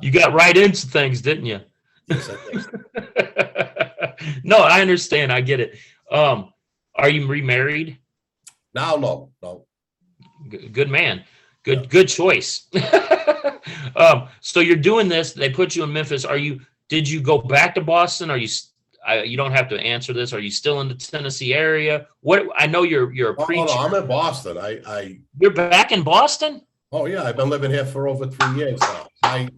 You got right into things, didn't you? Yes, I did. No, I understand. I get it. Are you remarried? No. Good man. Good choice. So you're doing this. They put you in Memphis. Did you go back to Boston? You don't have to answer this. Are you still in the Tennessee area? I know you're a preacher. No, I'm in Boston. You're back in Boston? Oh yeah, I've been living here for over 3 years now. I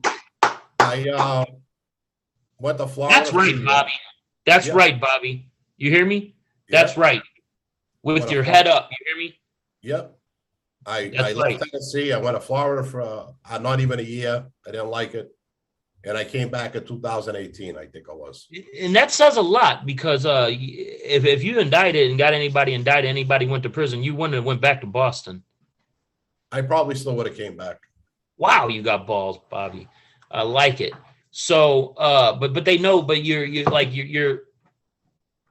went to Florida. That's right, Bobby. That's right, Bobby. You hear me? That's right. With your head up. You hear me? Yep. I left Tennessee. I went to Florida for not even a year. I didn't like it. And I came back in 2018, I think it was. And that says a lot because if you indicted and got anybody indicted, anybody went to prison, you wouldn't have went back to Boston. I probably still would have came back. Wow, you got balls, Bobby. I like it. So, but they know, but you're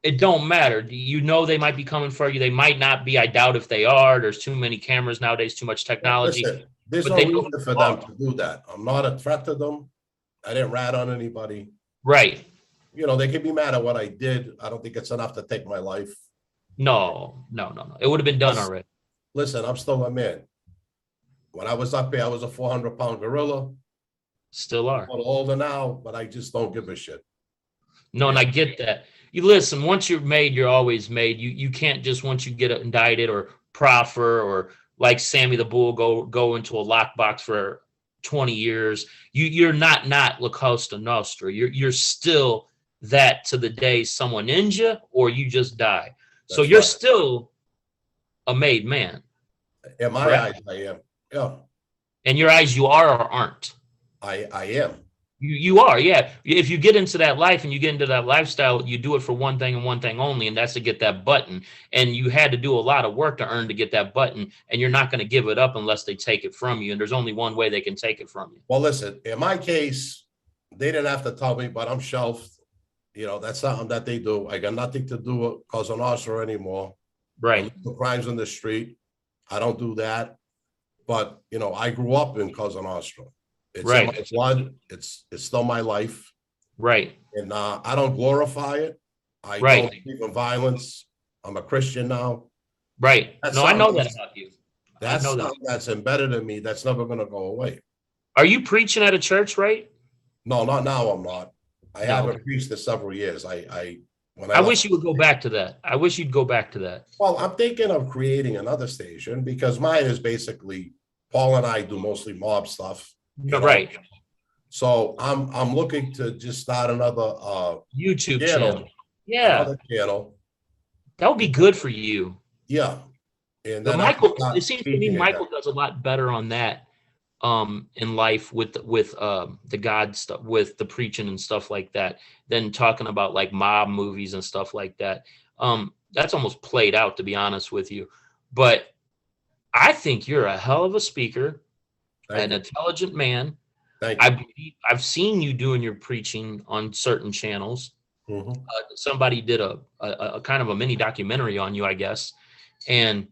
it don't matter. You know they might be coming for you. They might not be. I doubt if they are. There's too many cameras nowadays, too much technology. Listen, there's no reason for them to do that. I'm not a threat to them. I didn't rat on anybody. Right. You know, they can be mad at what I did. I don't think it's enough to take my life. No. It would have been done already. Listen, I'm still a man. When I was up here, I was a 400-pound gorilla. Still are. I'm a little older now, but I just don't give a shit. No, and I get that. You listen, once you're made, you're always made. You can't just, once you get indicted or proffer or like Sammy the Bull go into a lockbox for 20 years. You're not La Costa Nostra. You're still that to the day someone ends you or you just die. So you're still a made man. In my eyes, I am. Yeah. In your eyes, you are or aren't? I am. You are, yeah. If you get into that life and you get into that lifestyle, you do it for one thing and one thing only, and that's to get that button. And you had to do a lot of work to earn to get that button, and you're not going to give it up unless they take it from you. And there's only one way they can take it from you. Well, listen, in my case, they didn't have to tell me, but I'm shelved. You know, that's something that they do. I got nothing to do with Cosa Nostra anymore. Right. The crimes on the street. I don't do that. But, you know, I grew up in Cosa Nostra. It's in my blood. It's still my life. Right. And I don't glorify it. I don't believe in violence. I'm a Christian now. Right. No, I know that about you. That's something that's embedded in me. That's never going to go away. Are you preaching at a church, right? No, not now. I'm not. I haven't preached in several years. I wish you would go back to that. I wish you'd go back to that. Well, I'm thinking of creating another station because mine is basically Paul and I do mostly mob stuff. Right. So I'm looking to just start another YouTube channel. Yeah. Another channel. That would be good for you. Yeah. And then it seems to me Michael does a lot better on that in life with the God stuff, with the preaching and stuff like that, than talking about like mob movies and stuff like that. That's almost played out, to be honest with you. But I think you're a hell of a speaker, Thank an you. intelligent man. Thank you. I've seen you doing your preaching on certain channels. Mhm. Somebody did a kind of a mini documentary on you, I guess. And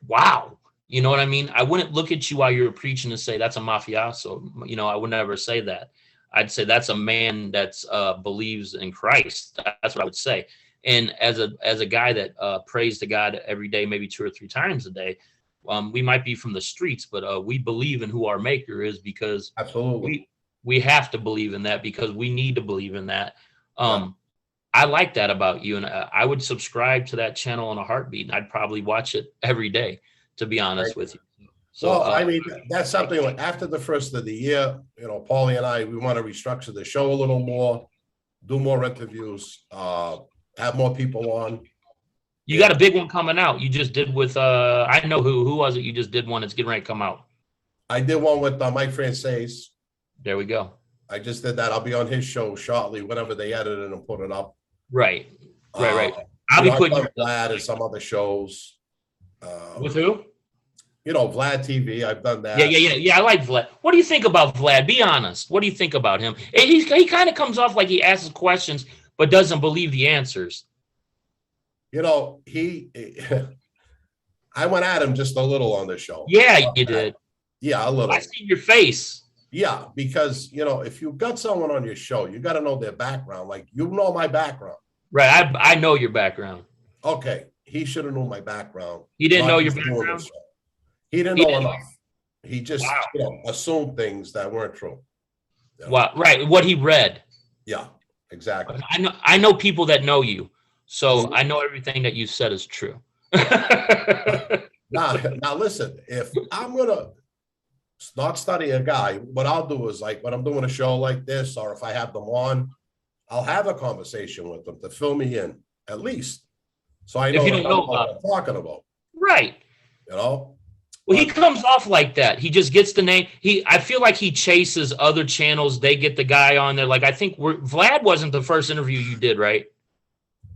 wow, you know what I mean? I wouldn't look at you while you were preaching and say that's a mafioso. You know, I would never say that. I'd say that's a man that's believes in Christ. That's what I would say. And as a guy that prays to God every day, maybe 2 or 3 times a day, we might be from the streets, but we believe in who our Maker is, because Absolutely. we have to believe in that, because we need to believe in that. Yeah. I like that about you, and I would subscribe to that channel in a heartbeat, and I'd probably watch it every day, to be honest Right. with you. So, Well, I mean, that's something like after the first of the year, you know, Paulie and I, we want to restructure the show a little more, do more interviews, have more people on. you got a big one coming out. You just did with I know who was it? You just did one that's getting ready to come out. I did one with Mike Francis. There we go. I just did that. I'll be on his show shortly, whenever they edit it and put it up. Right. I'll You be know, I've putting done Vlad and some other shows. with who? You know, Vlad TV. I've done that. Yeah. I like Vlad. What do you think about Vlad? Be honest. What do you think about him? He kind of comes off like he asks questions but doesn't believe the answers. You know, I went at him just a little on the show. Yeah, you did. Yeah, a little. I see your face. Yeah, because, you know, if you've got someone on your show, you got to know their background. Like, you know my background. Right. I know your background. Okay. He should have known my background. He didn't Not know your just doing background? this show. He didn't know enough. He just, you know, assumed things that weren't true. You know? Wow. Right. What he read. Yeah, exactly. I know people that know you, so I know everything that you said is true. Now listen, if I'm gonna not study a guy, what I'll do is, like, when I'm doing a show like this, or if I have them on, I'll have a conversation with them to fill me in, at least, so I know, If you don't know what I'm talking about. Right. You know. Well, he comes off like that. He just gets the name. I feel like he chases other channels. They get the guy on there. Like, I think Vlad wasn't the first interview you did, right?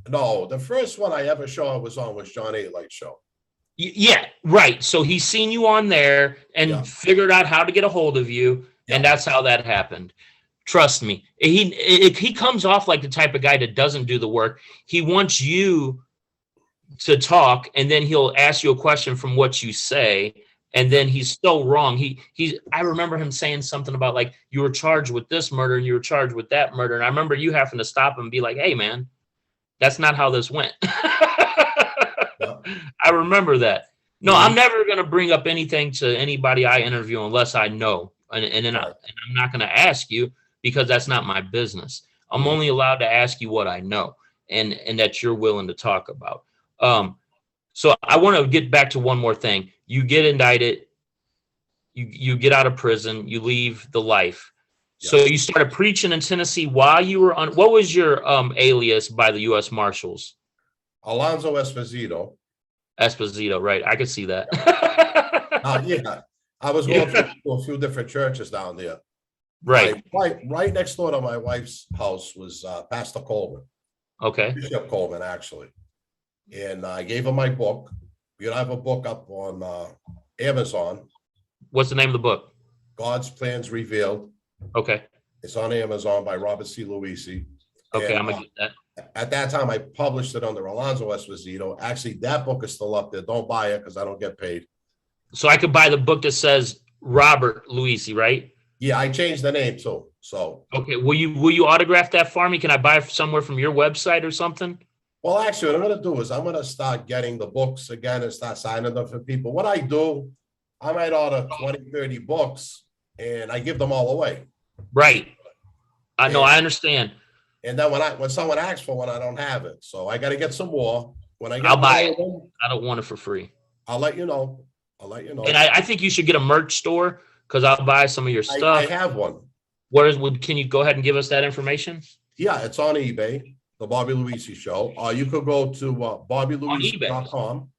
No, the first one I ever saw I was on was John 8 Light Show. Yeah, right. So he's seen you on there and figured out how to get a hold of you, and that's how that happened. Trust me. He comes off like the type of guy that doesn't do the work. He wants you to talk, and then he'll ask you a question from what you say, and then he's so wrong. I remember him saying something about, like, you were charged with this murder and you were charged with that murder, and I remember you having to stop him and be like, hey man, that's not how this went. I remember that. No, I'm never going to bring up anything to anybody I interview unless I know, and then I'm not going to ask you, because that's not my business. I'm only allowed to ask you what I know, and that you're willing to talk about. So I want to get back to one more thing. You get indicted, you get out of prison, you leave the life. So you started preaching in Tennessee while you were on. What was your alias by the U.S. Marshals? Alonzo Esposito. Esposito, right? I could see that. Yeah, I was going to a few different churches down there. Right. Right next door to my wife's house was Pastor Coleman. Okay. Bishop Coleman, actually. And I gave him my book. You have a book up on Amazon. What's the name of the book? God's Plans Revealed. Okay. It's on Amazon by Robert C. Luisi. Okay, And, I'm gonna get that. at that time, I published it under Alonzo Esposito. Actually, that book is still up there. Don't buy it because I don't get paid. So I could buy the book that says Robert Luisi, right? Yeah, I changed the name too. So okay, will you autograph that for me? Can I buy it somewhere from your website or something? well, actually, what I'm going to do is I'm going to start getting the books again and start signing them for people. What I do, I might order 20, 30 books and I give them all away. Right. I know. I understand. And then when someone asks for one, I don't have it. So I got to get some more. When I get I'll buy more it. of them, I don't want it for free. I'll let you know. I'll let you know. And I think you should get a merch store, because I'll buy some of your stuff. I have one. Can you go ahead and give us that information? Yeah, it's on eBay, the Bobby Luisi Show. You could go to BobbyLuisi.com.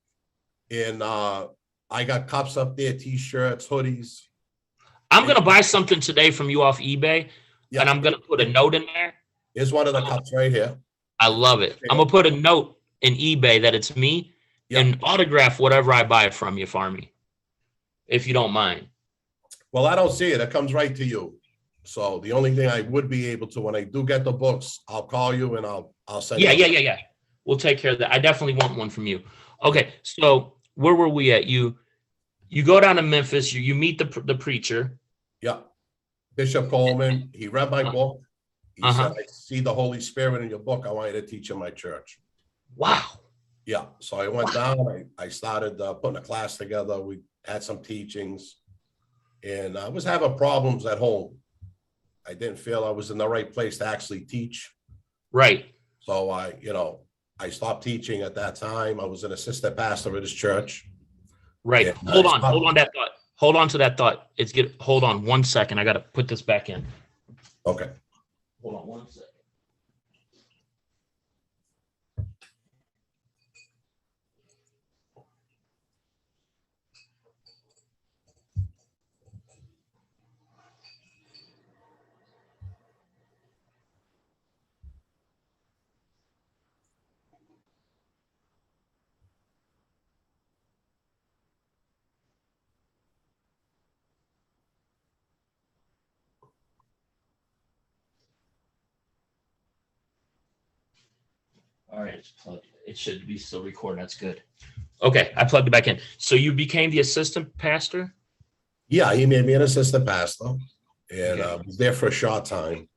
And I got cups up there, T-shirts, hoodies. I'm going to buy something today from you off eBay, Yeah. and I'm going to put a note in there. Here's one of the cups right here. I love it. I'm going to put a note in eBay that it's me and autograph whatever I buy from you, Farmy. if you don't mind. Well, I don't see it. It comes right to you. So the only thing I would be able to, when I do get the books, I'll call you and I'll send Yeah, you. yeah. We'll take care of that. I definitely want one from you. Okay, so where were we at? You go down to Memphis. You meet the preacher. Yeah. Bishop Coleman, he read my book. He said, Uh-huh. I see the Holy Spirit in your book. I want you to teach in my church. Wow. Yeah. So I went down. I started putting a class together. We had some teachings. And I was having problems at home. I didn't feel I was in the right place to actually teach. Right. So I stopped teaching at that time. I was an assistant pastor at his church. Right. And Hold on that thought. Hold on to that thought. Hold on 1 second. I got to put this back in. Okay. Hold on 1 second. All right, it's plugged. It should be still recording. That's good. Okay, I plugged it back in. So you became the assistant pastor? Yeah, he made me an assistant pastor, and Okay. was there for a short time.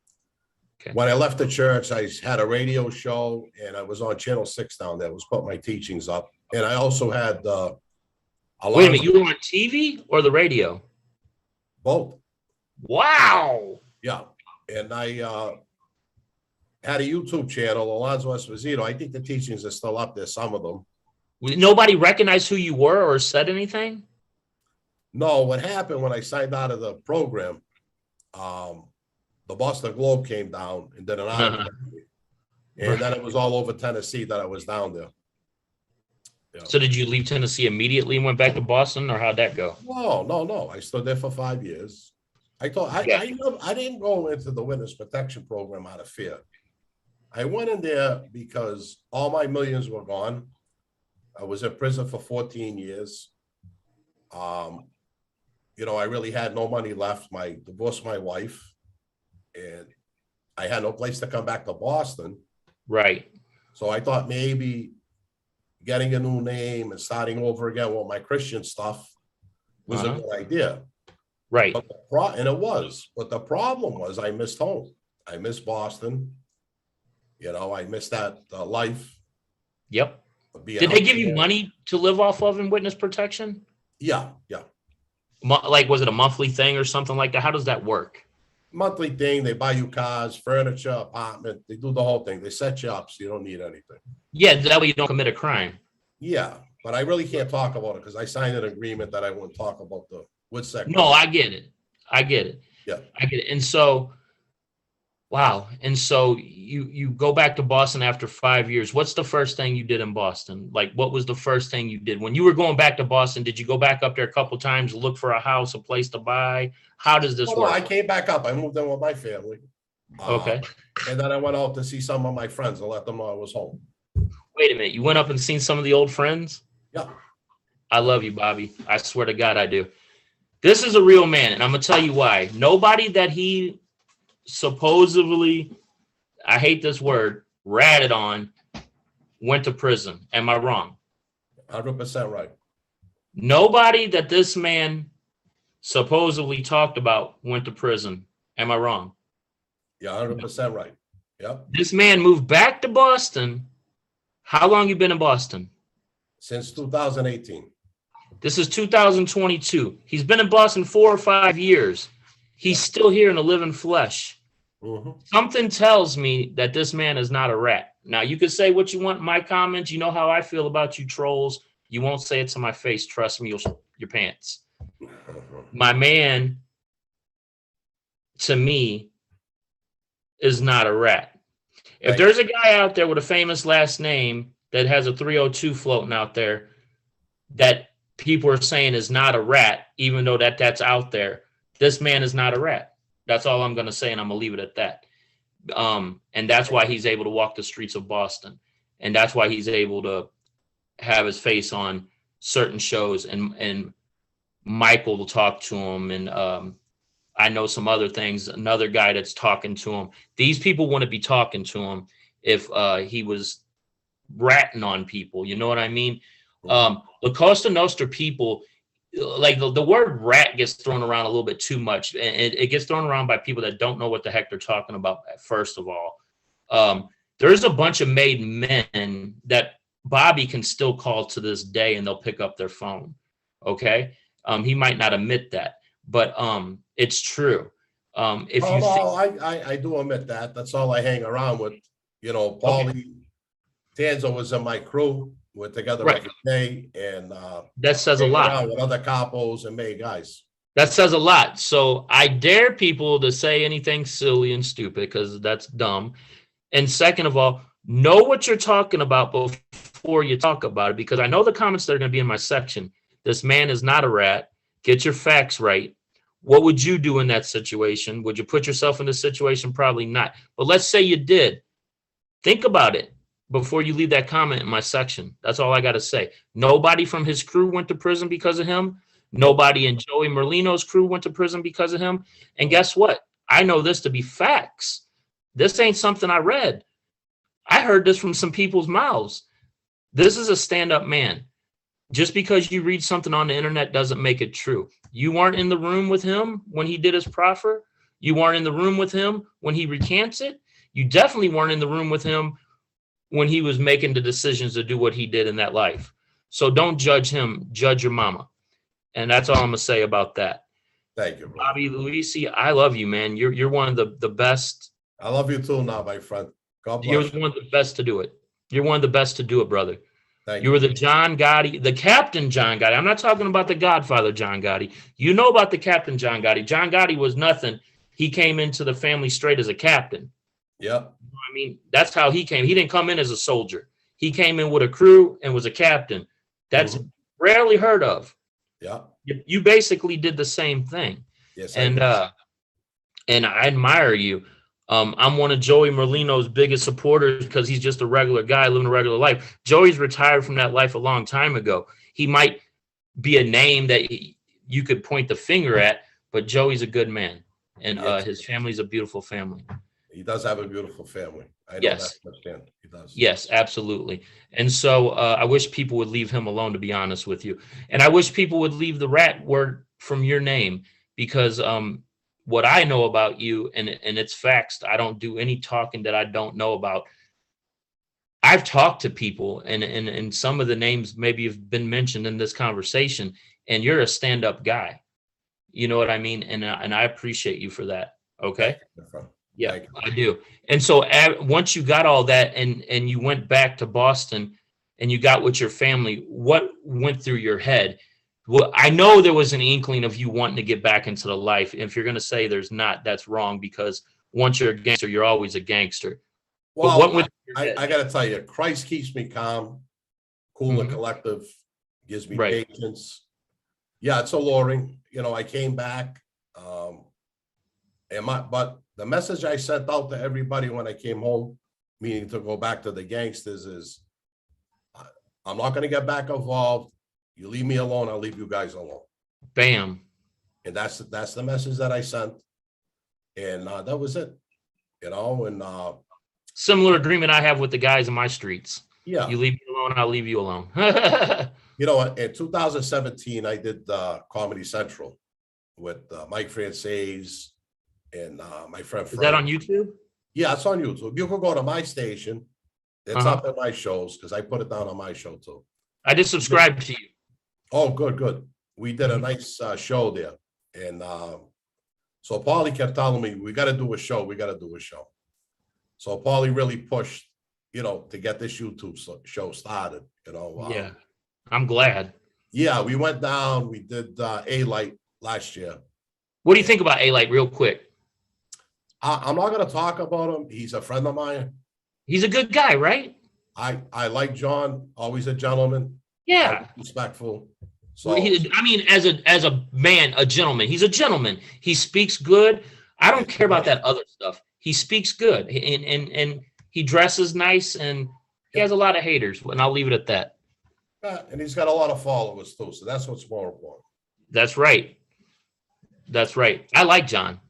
Okay. When I left the church, I had a radio show, and I was on Channel 6 down there. I was putting my teachings up, and I also had Wait a minute, you were on TV or the radio? both. Wow. Yeah, and I had a YouTube channel, Alonzo Esposito. I think the teachings are still up there, some of them. Nobody recognized who you were or said anything? No, what happened when I signed out of the program, the Boston Globe came down and did an article. And then it was all over Tennessee that I was down there. Yeah. So did you leave Tennessee immediately and went back to Boston, or how'd that go? No. I stood there for 5 years. I didn't go into the witness protection program out of fear. I went in there because all my millions were gone. I was in prison for 14 years. I really had no money left. I divorced my wife, and I had no place to come back to Boston. Right. So I thought maybe getting a new name and starting over again with my Christian stuff was a good idea. Right. And it was. But the problem was I missed home. I missed Boston. I missed that life. Yep. Did they give you money to live off of in witness protection? Yeah. Like, was it a monthly thing or something like that? How does that work? Monthly thing. They buy you cars, furniture, apartment. They do the whole thing. They set you up so you don't need anything. Yeah, that way you don't commit a crime. Yeah, but I really can't talk about it because I signed an agreement that I wouldn't talk about the wood sector. No, I get it. Yeah. I get it. And so, wow. And so you go back to Boston after 5 years. What's the first thing you did in Boston? Like, what was the first thing you did when you were going back to Boston? Did you go back up there a couple times, look for a house, a place to buy? How does this work? I came back up. I moved in with my family. Okay. And then I went out to see some of my friends and let them know I was home. Wait a minute. You went up and seen some of the old friends? Yeah. I love you, Bobby. I swear to God, I do. This is a real man, and I'm going to tell you why. Nobody that he supposedly, I hate this word, ratted on, went to prison. Am I wrong? 100% right. Nobody that this man supposedly talked about went to prison. Am I wrong? Yeah, 100% right. Yep. This man moved back to Boston. How long you been in Boston? Since 2018. This is 2022. He's been in Boston 4 or 5 years. He's still here in the living flesh. Mm-hmm. Something tells me that this man is not a rat. Now, you can say what you want in my comments. You know how I feel about you trolls. You won't say it to my face. Trust me, you'll shit your pants. My man, to me, is not a rat. If there's a guy out there with a famous last name that has a 302 floating out there that people are saying is not a rat, even though that's out there, this man is not a rat. That's all I'm going to say, and I'm going to leave it at that. And that's why he's able to walk the streets of Boston. And that's why he's able to have his face on certain shows and Michael will talk to him, and I know some other things. Another guy that's talking to him. These people want to be talking to him if he was ratting on people. You know what I mean? The Costa Nostra people, like the word rat gets thrown around a little bit too much, and it gets thrown around by people that don't know what the heck they're talking about. First of all, there's a bunch of made men that Bobby can still call to this day, and they'll pick up their phone. Okay, he might not admit that, but it's true. If Oh, you no, think, I do admit that. That's all I hang around with. You know, Paulie Tanzo was in my crew. We're together Right. every day, and that says a hang lot. around with other capos and May guys. That says a lot. So I dare people to say anything silly and stupid because that's dumb. And second of all, know what you're talking about before you talk about it, because I know the comments that are going to be in my section. This man is not a rat. Get your facts right. What would you do in that situation? Would you put yourself in this situation? Probably not. But let's say you did. Think about it before you leave that comment in my section. That's all I got to say. Nobody from his crew went to prison because of him. Nobody in Joey Merlino's crew went to prison because of him. And guess what? I know this to be facts. This ain't something I read. I heard this from some people's mouths. This is a stand-up man. Just because you read something on the internet doesn't make it true. You weren't in the room with him when he did his proffer. You weren't in the room with him when he recants it. You definitely weren't in the room with him when he was making the decisions to do what he did in that life. So don't judge him, judge your mama. And that's all I'm gonna say about that. Thank you, bro. Bobby Luisi, I love you, man. You're one of the best. I love you too now, my friend. God You're bless you. one of the best to do it. You're one of the best to do it, brother. Thank You were the John Gotti, the Captain John Gotti. I'm not talking about the Godfather John Gotti. You know about the Captain John Gotti. John Gotti was nothing. He came into the family straight as a captain. Yep. I mean, that's how he came. He didn't come in as a soldier. He came in with a crew and was a captain. That's rarely heard of. Yeah. You basically did the same thing. Yes. And I admire you. I'm one of Joey Merlino's biggest supporters because he's just a regular guy living a regular life. Joey's retired from that life a long time ago. He might be a name that you could point the finger at, but Joey's a good man, and his family's a beautiful family. He does have a beautiful family. I know Yes. that. He does. Yes, absolutely. And so I wish people would leave him alone, to be honest with you. And I wish people would leave the rat word from your name, because what I know about you, and it's facts, I don't do any talking that I don't know about. I've talked to people, and some of the names maybe have been mentioned in this conversation, and you're a stand-up guy. You know what I mean? And I appreciate you for that. Okay? Yeah, I do. And so once you got all that and you went back to Boston and you got with your family, what went through your head? Well, I know there was an inkling of you wanting to get back into the life. If you're going to say there's not, that's wrong, because once you're a gangster, you're always a gangster. Well, but what went through your head? I got to tell you, Christ keeps me calm, cool and collective, gives me patience. Yeah, it's alluring. You know, I came back, but the message I sent out to everybody when I came home, meaning to go back to the gangsters, is I'm not going to get back involved. You leave me alone, I'll leave you guys alone. Bam. And that's the message that I sent. And that was it. You know, and similar agreement I have with the guys in my streets. Yeah. You leave me alone, I'll leave you alone. You know, in 2017, I did Comedy Central with Mike Frances and my friend Frank. Is that on YouTube? Yeah, it's on YouTube. You can go to my station. It's up at my shows, because I put it down on my show too. I just subscribed to you. Oh, good. We did a nice show there. And so Paulie kept telling me, we got to do a show. So Paulie really pushed, you know, to get this YouTube show started, you know. Yeah, I'm glad. Yeah, we went down. We did A-Light last year. What do you think about A-Light real quick? I'm not going to talk about him. He's a friend of mine. He's a good guy, right? I like John, always a gentleman. Yeah. Respectful. So I mean, as a man, a gentleman. He's a gentleman. He speaks good. I don't care about that other stuff. He speaks good, and he dresses nice, and he has a lot of haters, and I'll leave it at that. and he's got a lot of followers too, so that's what's more important. That's right. That's right. I like John.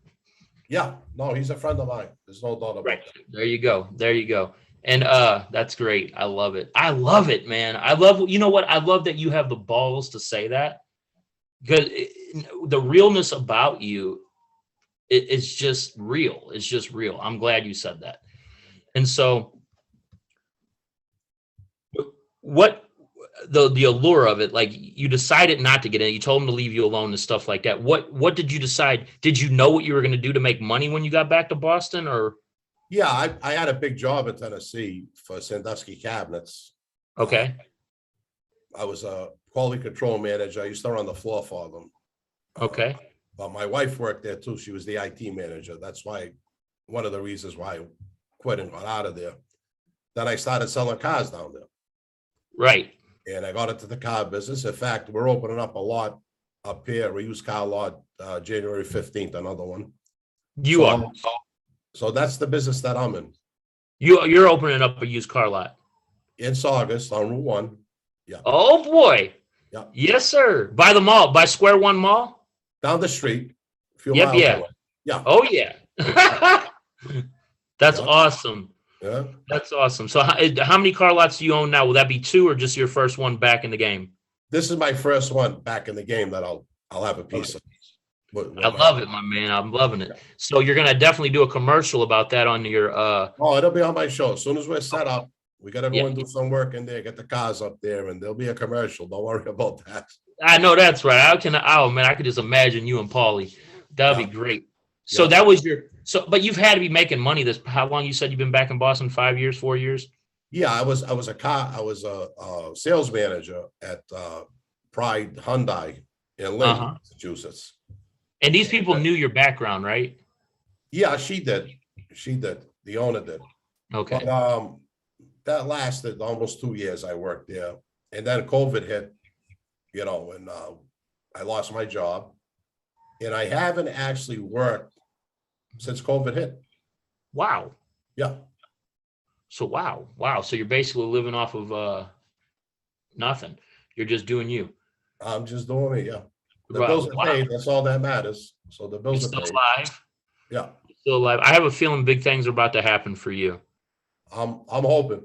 Yeah, no, he's a friend of mine. There's no doubt about Right. that. There you go. There you go. And that's great. I love it. I love it, man. I love, you know what? I love that you have the balls to say that, because the realness about you, it's just real. It's just real. I'm glad you said that. And so what the allure of it, like you decided not to get in, you told him to leave you alone and stuff like that. What did you decide? Did you know what you were going to do to make money when you got back to Boston, or? Yeah, I had a big job in Tennessee for Sandusky Cabinets. Okay. I was a quality control manager. I used to run the floor for them. Okay. But my wife worked there too. She was the IT manager. That's why, one of the reasons why I quit and got out of there. Then I started selling cars down there. Right. And I got into the car business. In fact, we're opening up a lot up here, a used car lot, January 15th, another one. You are. So that's the business that I'm in. You're opening up a used car lot. In Saugus on Route 1. Yeah. Oh boy. Yeah. Yes, sir. By the mall, by Square One Mall. Down the street. A few Yep. miles Yeah. away. Yeah. Oh yeah. That's Yeah. awesome. Yeah. That's awesome. So how many car lots do you own now? Will that be 2 or just your first one back in the game? This is my first one back in the game that I'll have a piece of. I love it, my man. I'm loving it. So you're gonna definitely do a commercial about that on your Oh, it'll be on my show. As soon as we're set up, we gotta go Yeah. and do some work in there, get the cars up there, and there'll be a commercial. Don't worry about that. I know that's right. Oh man, I could just imagine you and Paulie. That'd Yeah. be great. So Yeah. that was but you've had to be making money how long? You said you've been back in Boston? 5 years, 4 years? Yeah, I was a sales manager at Pride Hyundai in Lynn, Uh-huh. Massachusetts. And these people knew your background, right? Yeah, she did. She did. The owner did. Okay. But that lasted almost 2 years. I worked there, and then COVID hit. And I lost my job, and I haven't actually worked since COVID hit. Wow. Yeah. So wow. So you're basically living off of nothing. You're just doing you. I'm just doing it. Yeah. The Wow. bills are paid. That's all that matters. So the You're bills are still paid. alive. Yeah. Still alive. I have a feeling big things are about to happen for you. I'm hoping.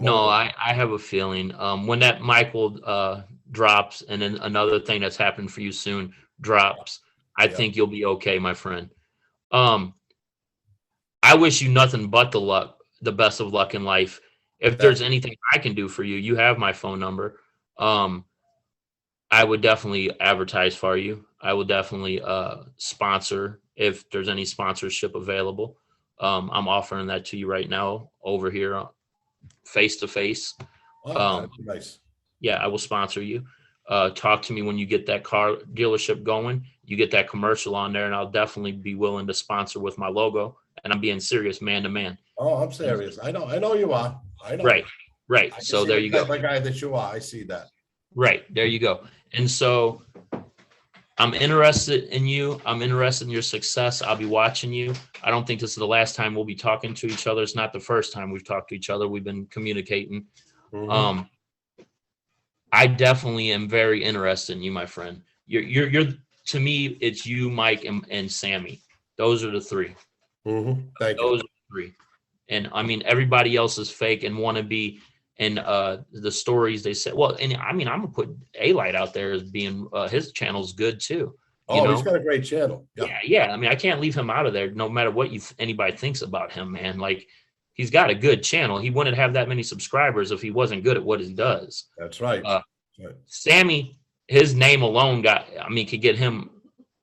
No, I have a feeling when that Michael drops and then another thing that's happened for you soon drops, I Yeah. think you'll be okay, my friend. I wish you nothing but the best of luck in life. If there's anything I can do for you, you have my phone number. I would definitely advertise for you. I would definitely sponsor if there's any sponsorship available. I'm offering that to you right now over here, face to face. that'd be nice. Yeah, I will sponsor you. Talk to me when you get that car dealership going. You get that commercial on there, and I'll definitely be willing to sponsor with my logo. And I'm being serious, man to man. Oh, I'm serious. I know you are. I know. Right. I can So see there the you go. type of guy that you are. I see that. Right. There you go. And so I'm interested in you. I'm interested in your success. I'll be watching you. I don't think this is the last time we'll be talking to each other. It's not the first time we've talked to each other. We've been communicating. Mhm. I definitely am very interested in you, my friend. You're to me, it's you, Mike, and Sammy. Those are the three. Thank you. Those are the three. And I mean, everybody else is fake and want to be. And the stories they say, well, and I mean, I'm gonna put A-Light out there as being his channel's good too. Oh, he's got a great channel. Yeah. I mean, I can't leave him out of there, no matter what anybody thinks about him, man. Like, he's got a good channel. He wouldn't have that many subscribers if he wasn't good at what he does. That's right. Sammy, his name alone could get him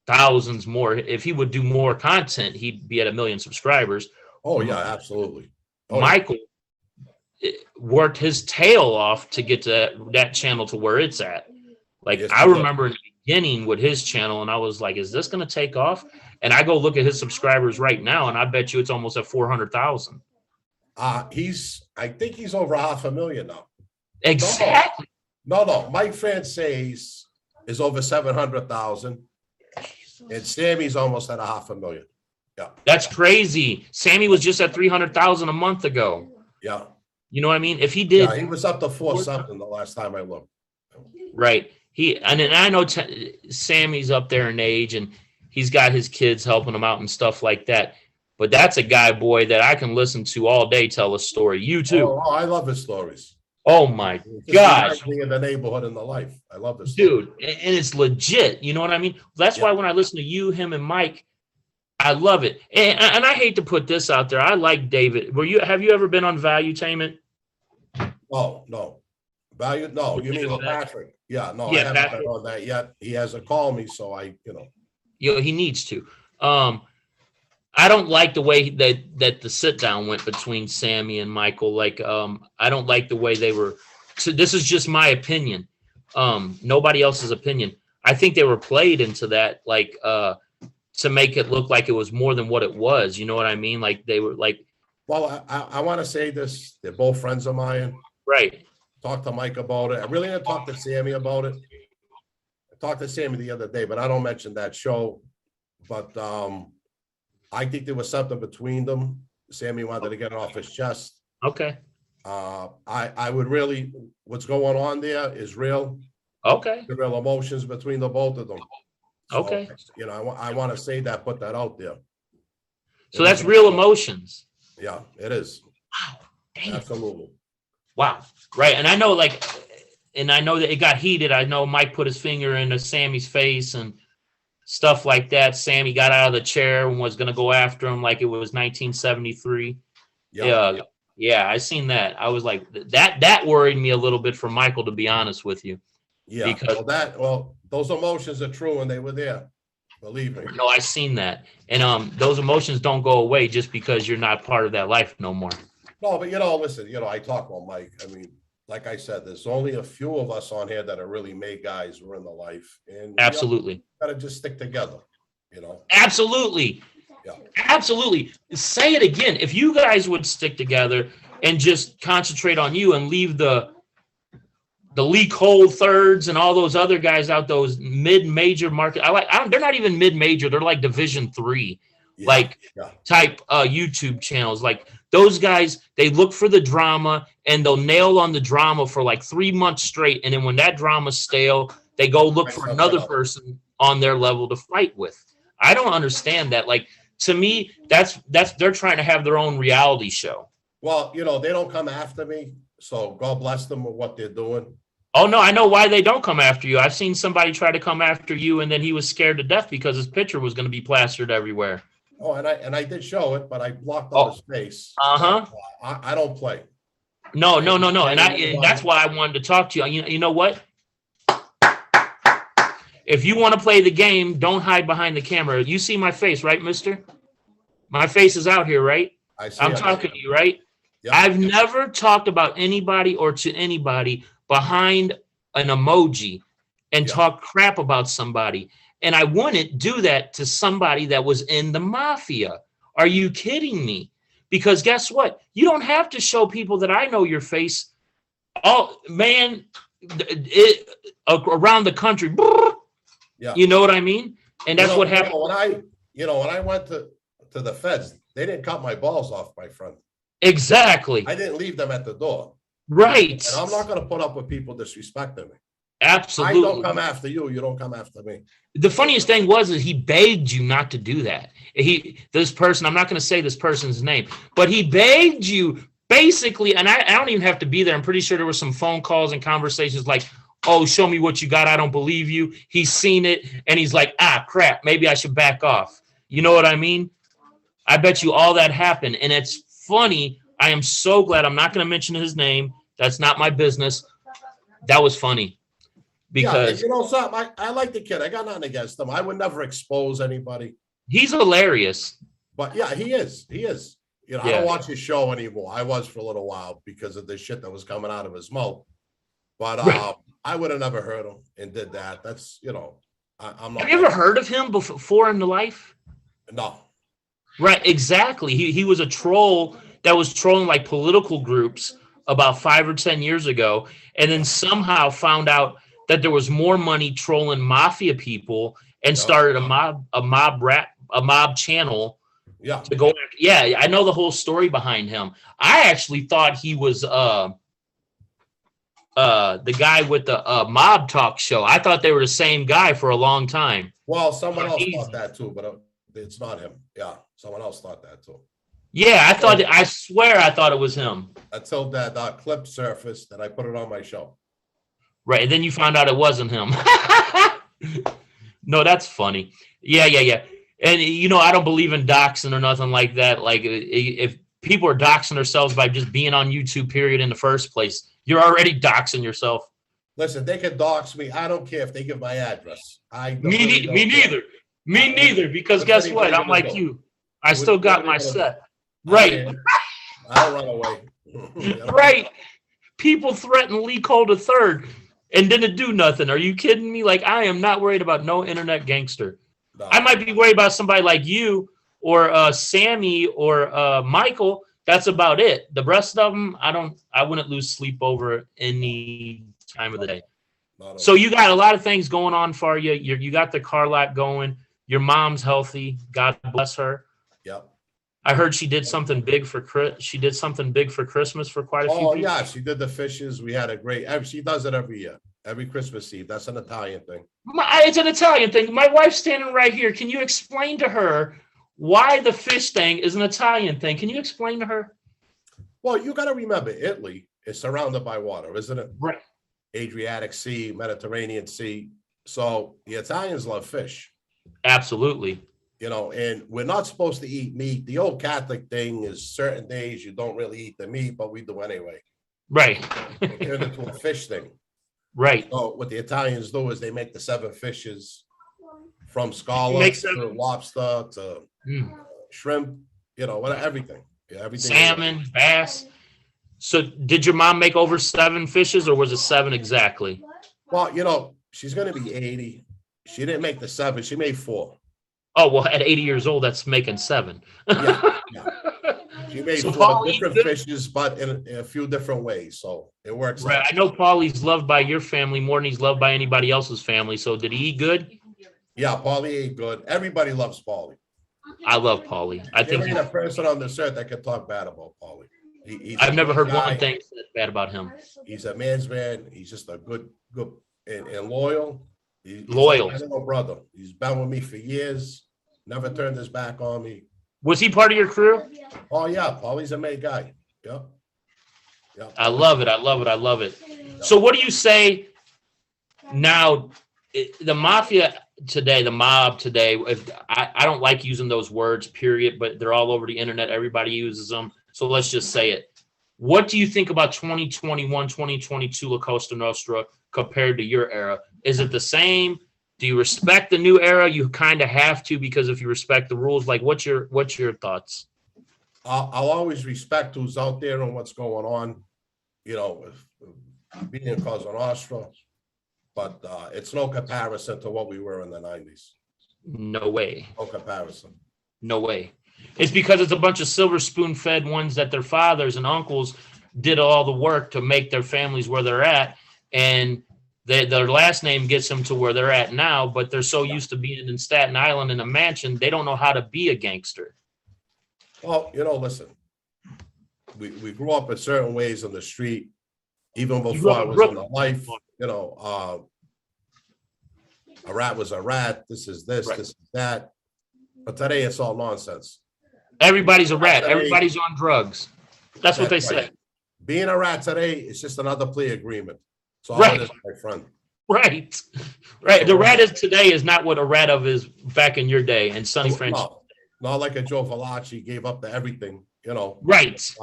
thousands more. If he would do more content, he'd be at 1 million subscribers. Oh yeah, absolutely. Michael worked his tail off to get to that channel to where it's at. Like, Yes, I he did. remember in the beginning with his channel, and I was like, is this going to take off? And I go look at his subscribers right now, and I bet you it's almost at 400,000. I think he's over 500,000 now. Exactly. No. Mike Francaise is over 700,000, and Sammy's almost at 500,000. Yeah. That's crazy. Sammy was just at 300,000 a month ago. Yeah. You know what I mean? If he did, Yeah, he was up to 4 something the last time I looked. right. And I know Sammy's up there in age and he's got his kids helping him out and stuff like that. But that's a guy, boy, that I can listen to all day tell a story. You too. Oh, I love his stories. Oh my It just gosh. reminds me of the neighborhood and the life. I love this. Dude, and it's legit. You know what I mean? That's Yeah. why when I listen to you, him, and Mike, I love it. And I hate to put this out there. I like David. Have you ever been on Valuetainment? Oh, no. Value, no, you mean with Patrick? Yeah, no, I Yeah, haven't Patrick. been on that yet. He hasn't called me, so He needs to. I don't like the way that the sit down went between Sammy and Michael. Like, I don't like the way they were. So this is just my opinion. Nobody else's opinion. I think they were played into that, like, to make it look like it was more than what it was. You know what I mean? Like they were like. Well, I want to say this. They're both friends of mine. Right. Talked to Mike about it. I really didn't talk to Sammy about it. I talked to Sammy the other day, but I don't mention that show. But I think there was something between them. Sammy wanted to get it off his chest. Okay. I would really, what's going on there is real. Okay. The real emotions between the both of them. So, Okay. I want to say that, put that out there. So that's real emotions. Yeah, it is. Wow. Damn. Absolutely. Wow. Right. And I know that it got heated. I know Mike put his finger into Sammy's face and stuff like that. Sammy got out of the chair and was going to go after him like it was 1973. Yeah. Yeah. I seen that. I was like, that worried me a little bit for Michael, to be honest with you. Yeah. Because those emotions are true and they were there. Believe me. No, I seen that. And those emotions don't go away just because you're not part of that life no more. No, but listen, I talk about Mike. I mean, like I said, there's only a few of us on here that are really made guys who are in the life. And Absolutely. Gotta just stick together, Absolutely. Yeah. Absolutely. Say it again. If you guys would stick together and just concentrate on you and leave the Lee Cole thirds and all those other guys out, those mid-major market. They're not even mid-major. They're like Division III, type YouTube channels. Like those guys, they look for the drama and they'll nail on the drama for like 3 months straight. And then when that drama's stale, they go look for another person on their level to fight with. I don't understand that. Like, to me, that's they're trying to have their own reality show. Well, they don't come after me, so God bless them with what they're doing. Oh, no, I know why they don't come after you. I've seen somebody try to come after you, and then he was scared to death because his picture was going to be plastered everywhere. Oh, and I did show it, but I blocked out his face. Uh-huh. I don't play. No. And that's why I wanted to talk to you. You know what? If you want to play the game, don't hide behind the camera. You see my face, right, mister? My face is out here, right? I'm talking to you, right? Yep. I've never talked about anybody or to anybody behind an emoji and talk crap about somebody. And I wouldn't do that to somebody that was in the mafia. Are you kidding me? Because guess what? You don't have to show people that I know your face. Oh, man, around the country. Yeah. You know what I mean? And that's what happened. When I went to the feds, they didn't cut my balls off, my friend. Exactly. I didn't leave them at the door. Right. And I'm not going to put up with people disrespecting me. Absolutely. I don't come after you. You don't come after me. The funniest thing was he begged you not to do that. This person, I'm not going to say this person's name, but he begged you basically, and I don't even have to be there. I'm pretty sure there were some phone calls and conversations like, oh, show me what you got. I don't believe you. He's seen it. And he's like, crap, maybe I should back off. You know what I mean? I bet you all that happened. And it's funny. I am so glad. I'm not going to mention his name. That's not my business. That was funny. Because something, I like the kid. I got nothing against him. I would never expose anybody. He's hilarious. But yeah, he is. He is. I don't watch his show anymore. I was for a little while because of the shit that was coming out of his mouth. But I would have never heard him and did that. That's, I'm not. Have you ever heard of him before in the life? No. Right, exactly. He was a troll that was trolling like political groups about 5 or 10 years ago, and then somehow found out that there was more money trolling mafia people and started a mob channel to go. Yeah, I know the whole story behind him. I actually thought he was the guy with the mob talk show. I thought they were the same guy for a long time. Well, someone else Easy. thought that too, but it's not him. Yeah, someone else thought that too. Yeah, I swear I thought it was him. Until that clip surfaced and I put it on my show. Right, and then you found out it wasn't him. No, that's funny. Yeah. And I don't believe in doxing or nothing like that. Like if people are doxing themselves by just being on YouTube, period, in the first place, you're already doxing yourself. Listen, they can dox me. I don't care if they give my address. Me neither. Because guess what? I'm like you. I still got my set. Right. I don't run away. Right. People threaten Lee Cole III and didn't do nothing. Are you kidding me? Like, I am not worried about no internet gangster. No. I might be worried about somebody like you or Sammy or Michael. That's about it. The rest of them, I wouldn't lose sleep over any time of the day. So you got a lot of things going on for you. You got the car lot going. Your mom's healthy. God bless her. Yep. I heard she did something big for Christmas for quite a few people. Oh yeah, she did the fishes. We had a great. She does it every year, every Christmas Eve. That's an Italian thing. It's an Italian thing. My wife's standing right here. Can you explain to her why the fish thing is an Italian thing? Can you explain to her? Well, you got to remember, Italy is surrounded by water, isn't it? Right. Adriatic Sea, Mediterranean Sea. So the Italians love fish. Absolutely. And we're not supposed to eat meat. The old Catholic thing is certain days you don't really eat the meat, but we do anyway. Right. It turned into a fish thing. Right. So what the Italians do is they make the 7 fishes from scallops to lobster to shrimp, everything. Yeah, everything. Salmon, bass. So did your mom make over 7 fishes or was it 7 exactly? Well, she's going to be 80. She didn't make the 7. She made 4. Oh, well, at 80 years old, that's making 7. Yeah. She made 4 different fishes, but in a few different ways. So it works. Right. I know Paulie's loved by your family more than he's loved by anybody else's family. So did he eat good? Yeah, Paulie ate good. Everybody loves Paulie. I love Paulie. I think he's a person on this earth that can talk bad about Paulie. I've never heard one thing said bad about him. He's a man's man. He's just a good and loyal. He's loyal. Like my little brother. He's been with me for years. Never turned his back on me. Was he part of your crew? Oh yeah, Paulie's a made guy. Yep. I love it. Yep. So what do you say now? The mafia today, the mob today. I don't like using those words, period, but they're all over the internet. Everybody uses them. So let's just say it. What do you think about 2021, 2022 La Costa Nostra compared to your era? Is it the same? Do you respect the new era? You kind of have to, because if you respect the rules, like what's your thoughts? I'll always respect who's out there and what's going on, with being in Cosa Nostra, but it's no comparison to what we were in the 90s. No way. No comparison. No way. It's because it's a bunch of silver spoon fed ones that their fathers and uncles did all the work to make their families where they're at. And their last name gets them to where they're at now, but they're so used to being in Staten Island in a mansion, they don't know how to be a gangster. Well, listen, we grew up in certain ways on the street, even before I was in the life, a rat was a rat. This is this, right. This is that. But today it's all nonsense. Everybody's a rat. Everybody's on drugs. That's what they say. Being a rat today is just another plea agreement. So right. It is, my friend. Right. Right. The rat is today is not what a rat of is back in your day. And Sonny French. No, not like a Joe Valachi gave up to everything, Right.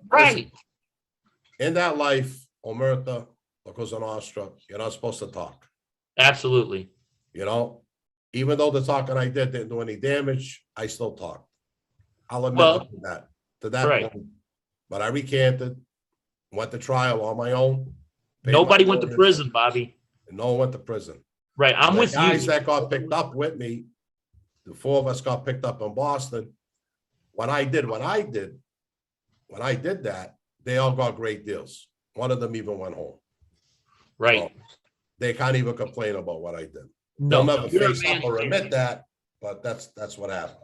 Right. Listen, in that life, Omerta, La Cosa Nostra, you're not supposed to talk. Absolutely. Even though the talking I did didn't do any damage, I still talk. I'll admit to that right. point. But I recanted, went to trial on my own. Nobody went to prison, Bobby. And no one went to prison. Right. I'm with you. The guys that got picked up with me, the 4 of us got picked up in Boston. When I did that, they all got great deals. One of them even went home. Right. So they can't even complain about what I did. No, they'll never face up or admit that, but that's what happened.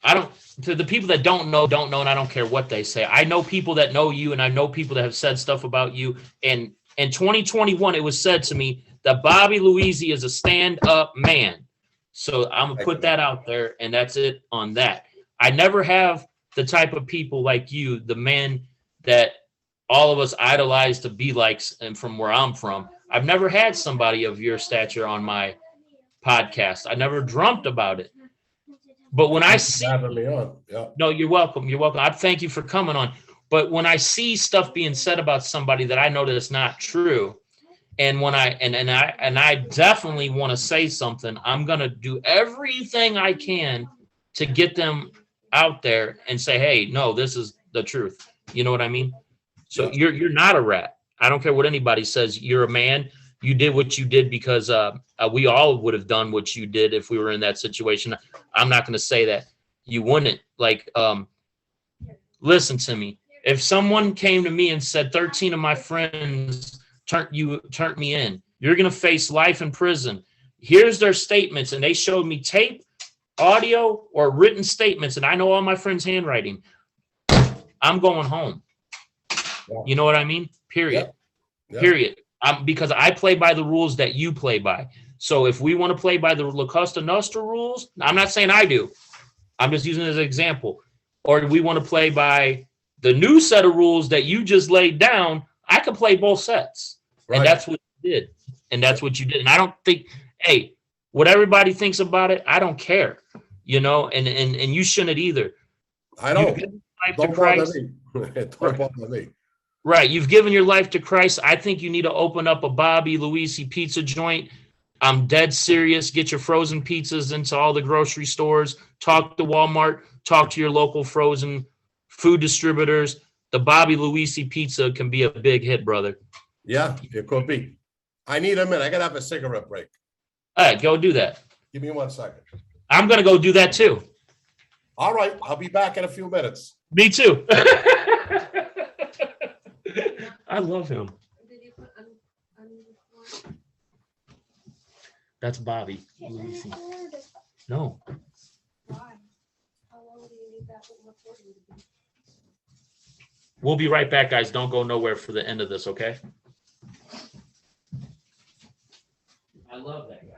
I don't, to the people that don't know, and I don't care what they say. I know people that know you, and I know people that have said stuff about you. And in 2021, it was said to me that Bobby Luisi is a stand-up man. So I'm gonna put that out there, and that's it on that. I never have the type of people like you, the man that all of us idolize to be like, and from where I'm from, I've never had somebody of your stature on my podcast. I never dreamt about it. But when I see, having me on, yeah. no, you're welcome. You're welcome. I thank you for coming on. But when I see stuff being said about somebody that I know that it's not true, and when I definitely want to say something, I'm gonna do everything I can to get them out there and say, hey, no, this is the truth. You know what I mean? So Yeah. you're not a rat. I don't care what anybody says. You're a man. You did what you did because we all would have done what you did if we were in that situation. I'm not going to say that you wouldn't. Like, listen to me. If someone came to me and said 13 of my friends turned me in, you're going to face life in prison. Here's their statements, and they showed me tape, audio, or written statements, and I know all my friends' handwriting. I'm going home. Yeah. You know what I mean? Period. Yeah. Period. Because I play by the rules that you play by. So if we want to play by the La Costa Nostra rules, I'm not saying I do. I'm just using it as an example. Or we want to play by the new set of rules that you just laid down, I could play both sets. Right. And that's what you did. And that's what you did. And I don't think, hey, what everybody thinks about it, I don't care. You know, and you shouldn't either. I don't. Don't bother me. Don't bother me. Right. You've given your life to Christ. I think you need to open up a Bobby Luisi pizza joint. I'm dead serious. Get your frozen pizzas into all the grocery stores. Talk to Walmart. Talk to your local frozen food distributors. The Bobby Luisi pizza can be a big hit, brother. Yeah, it could be. I need a minute. I got to have a cigarette break. All right, go do that. Give me 1 second. I'm going to go do that too. All right. I'll be back in a few minutes. Me too. I love him. That's Bobby Luisi. No. We'll be right back, guys. Don't go nowhere for the end of this, okay? I love that guy.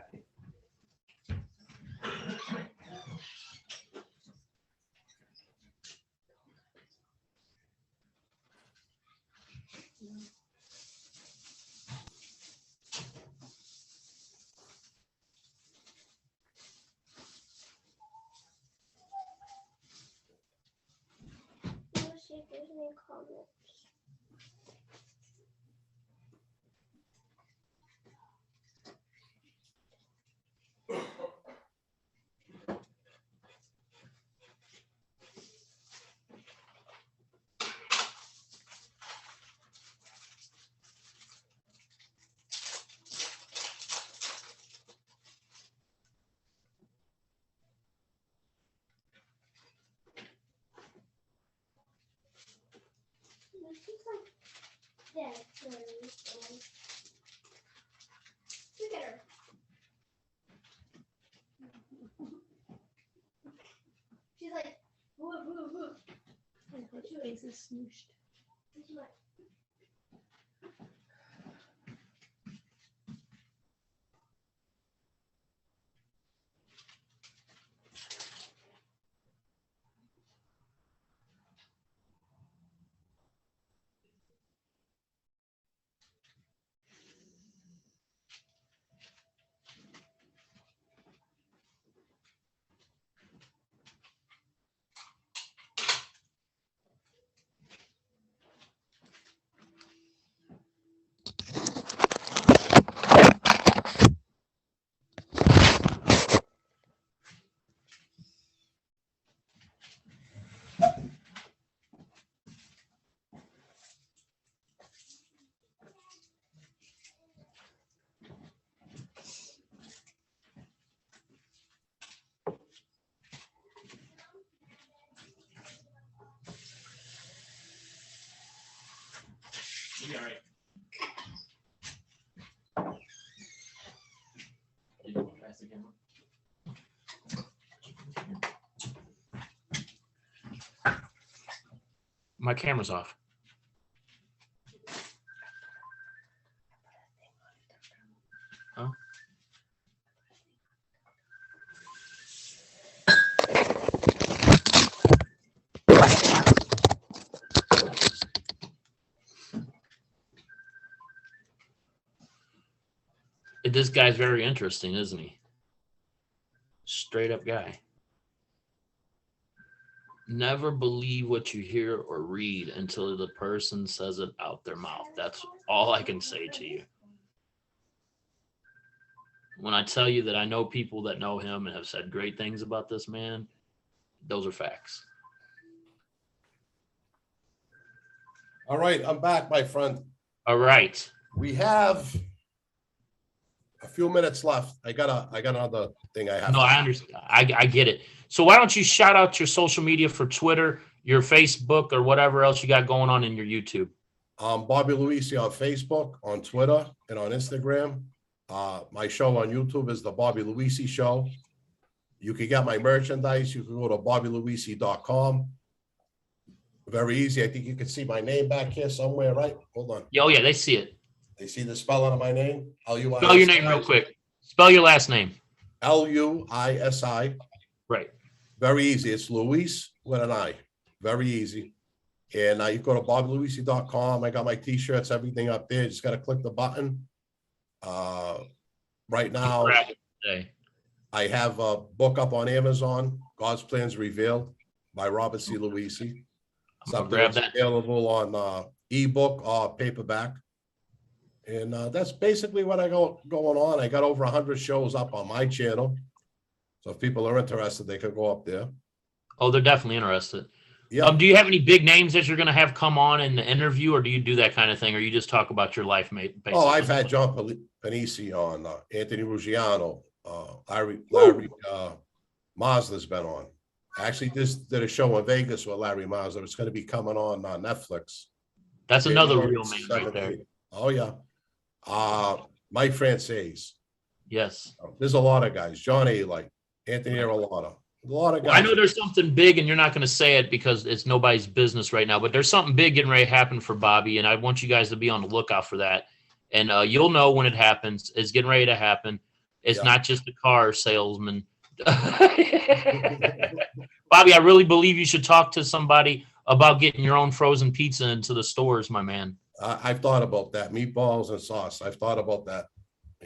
Look at her. She's like, woo, woo, woo. And her face is smooshed. She's like, You'll be all right. My camera's off. Huh? This guy's very interesting, isn't he? Straight up guy. Never believe what you hear or read until the person says it out their mouth. That's all I can say to you. When I tell you that I know people that know him and have said great things about this man, those are facts. All right, I'm back, my friend. All right. We have a few minutes left. I got another thing I have. No, I understand. I get it. So why don't you shout out your social media for Twitter, your Facebook, or whatever else you got going on in your YouTube? Bobby Luisi on Facebook, on Twitter, and on Instagram. My show on YouTube is the Bobby Luisi Show. You can get my merchandise. You can go to bobbyluisi.com. Very easy. I think you can see my name back here somewhere, right? Hold on. Oh, yeah, they see it. They see the spelling of my name? L-U-I-S-I. Spell your name real quick. Spell your last name. Luisi. Right. Very easy. It's Luis with an I. Very easy. And you go to bobbyluisi.com. I got my t-shirts, everything up there. Just got to click the button. Right now, I have a book up on Amazon, God's Plans Revealed by Robert C. Luisi. Something that's available on ebook or paperback. And that's basically what I got going on. I got over 100 shows up on my channel. So if people are interested, they can go up there. Oh, they're definitely interested. Yeah. Do you have any big names that you're going to have come on in the interview, or do you do that kind of thing, or you just talk about your life, mate? Oh, I've had John Panisi on, Anthony Ruggiano, Larry Mazda's been on. I actually just did a show in Vegas with Larry Mazda. It's going to be coming on Netflix. That's another real man right there. Oh, yeah. Mike Francis. Yes. There's a lot of guys. John A. Anthony Arolano. A lot of guys. I know there's something big, and you're not going to say it because it's nobody's business right now, but there's something big getting ready to happen for Bobby, and I want you guys to be on the lookout for that. And you'll know when it happens. It's getting ready to happen. It's not just a car salesman. Bobby, I really believe you should talk to somebody about getting your own frozen pizza into the stores, my man. I've thought about that. Meatballs and sauce. I've thought about that.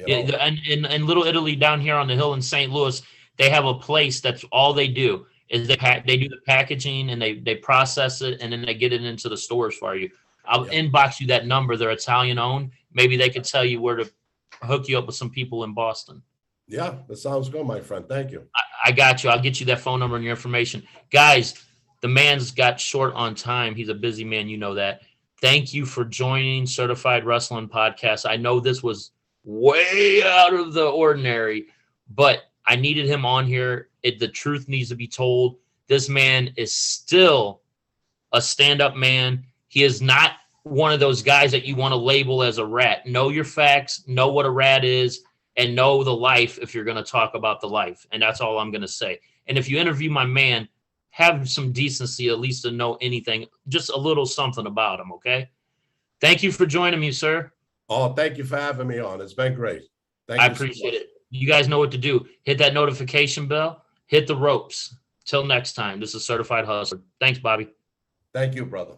Yeah, and in Little Italy down here on the hill in St. Louis, they have a place that's all they do is they do the packaging and they process it and then they get it into the stores for you. I'll inbox you that number. They're Italian owned. Maybe they could tell you where to hook you up with some people in Boston. Yeah, that sounds good, my friend. Thank you. I got you. I'll get you that phone number and your information. Guys, the man's got short on time. He's a busy man. You know that. Thank you for joining Certified Wrestling Podcast. I know this was way out of the ordinary, but I needed him on here. The truth needs to be told. This man is still a stand-up man. He is not one of those guys that you want to label as a rat. Know your facts, know what a rat is, and know the life if you're going to talk about the life. And that's all I'm going to say. And if you interview my man, have some decency at least to know anything, just a little something about him, okay? Thank you for joining me, sir. Oh, thank you for having me on. It's been great. I appreciate it. You guys know what to do. Hit that notification bell. Hit the ropes. Till next time, this is Certified Hustler. Thanks, Bobby. Thank you, brother.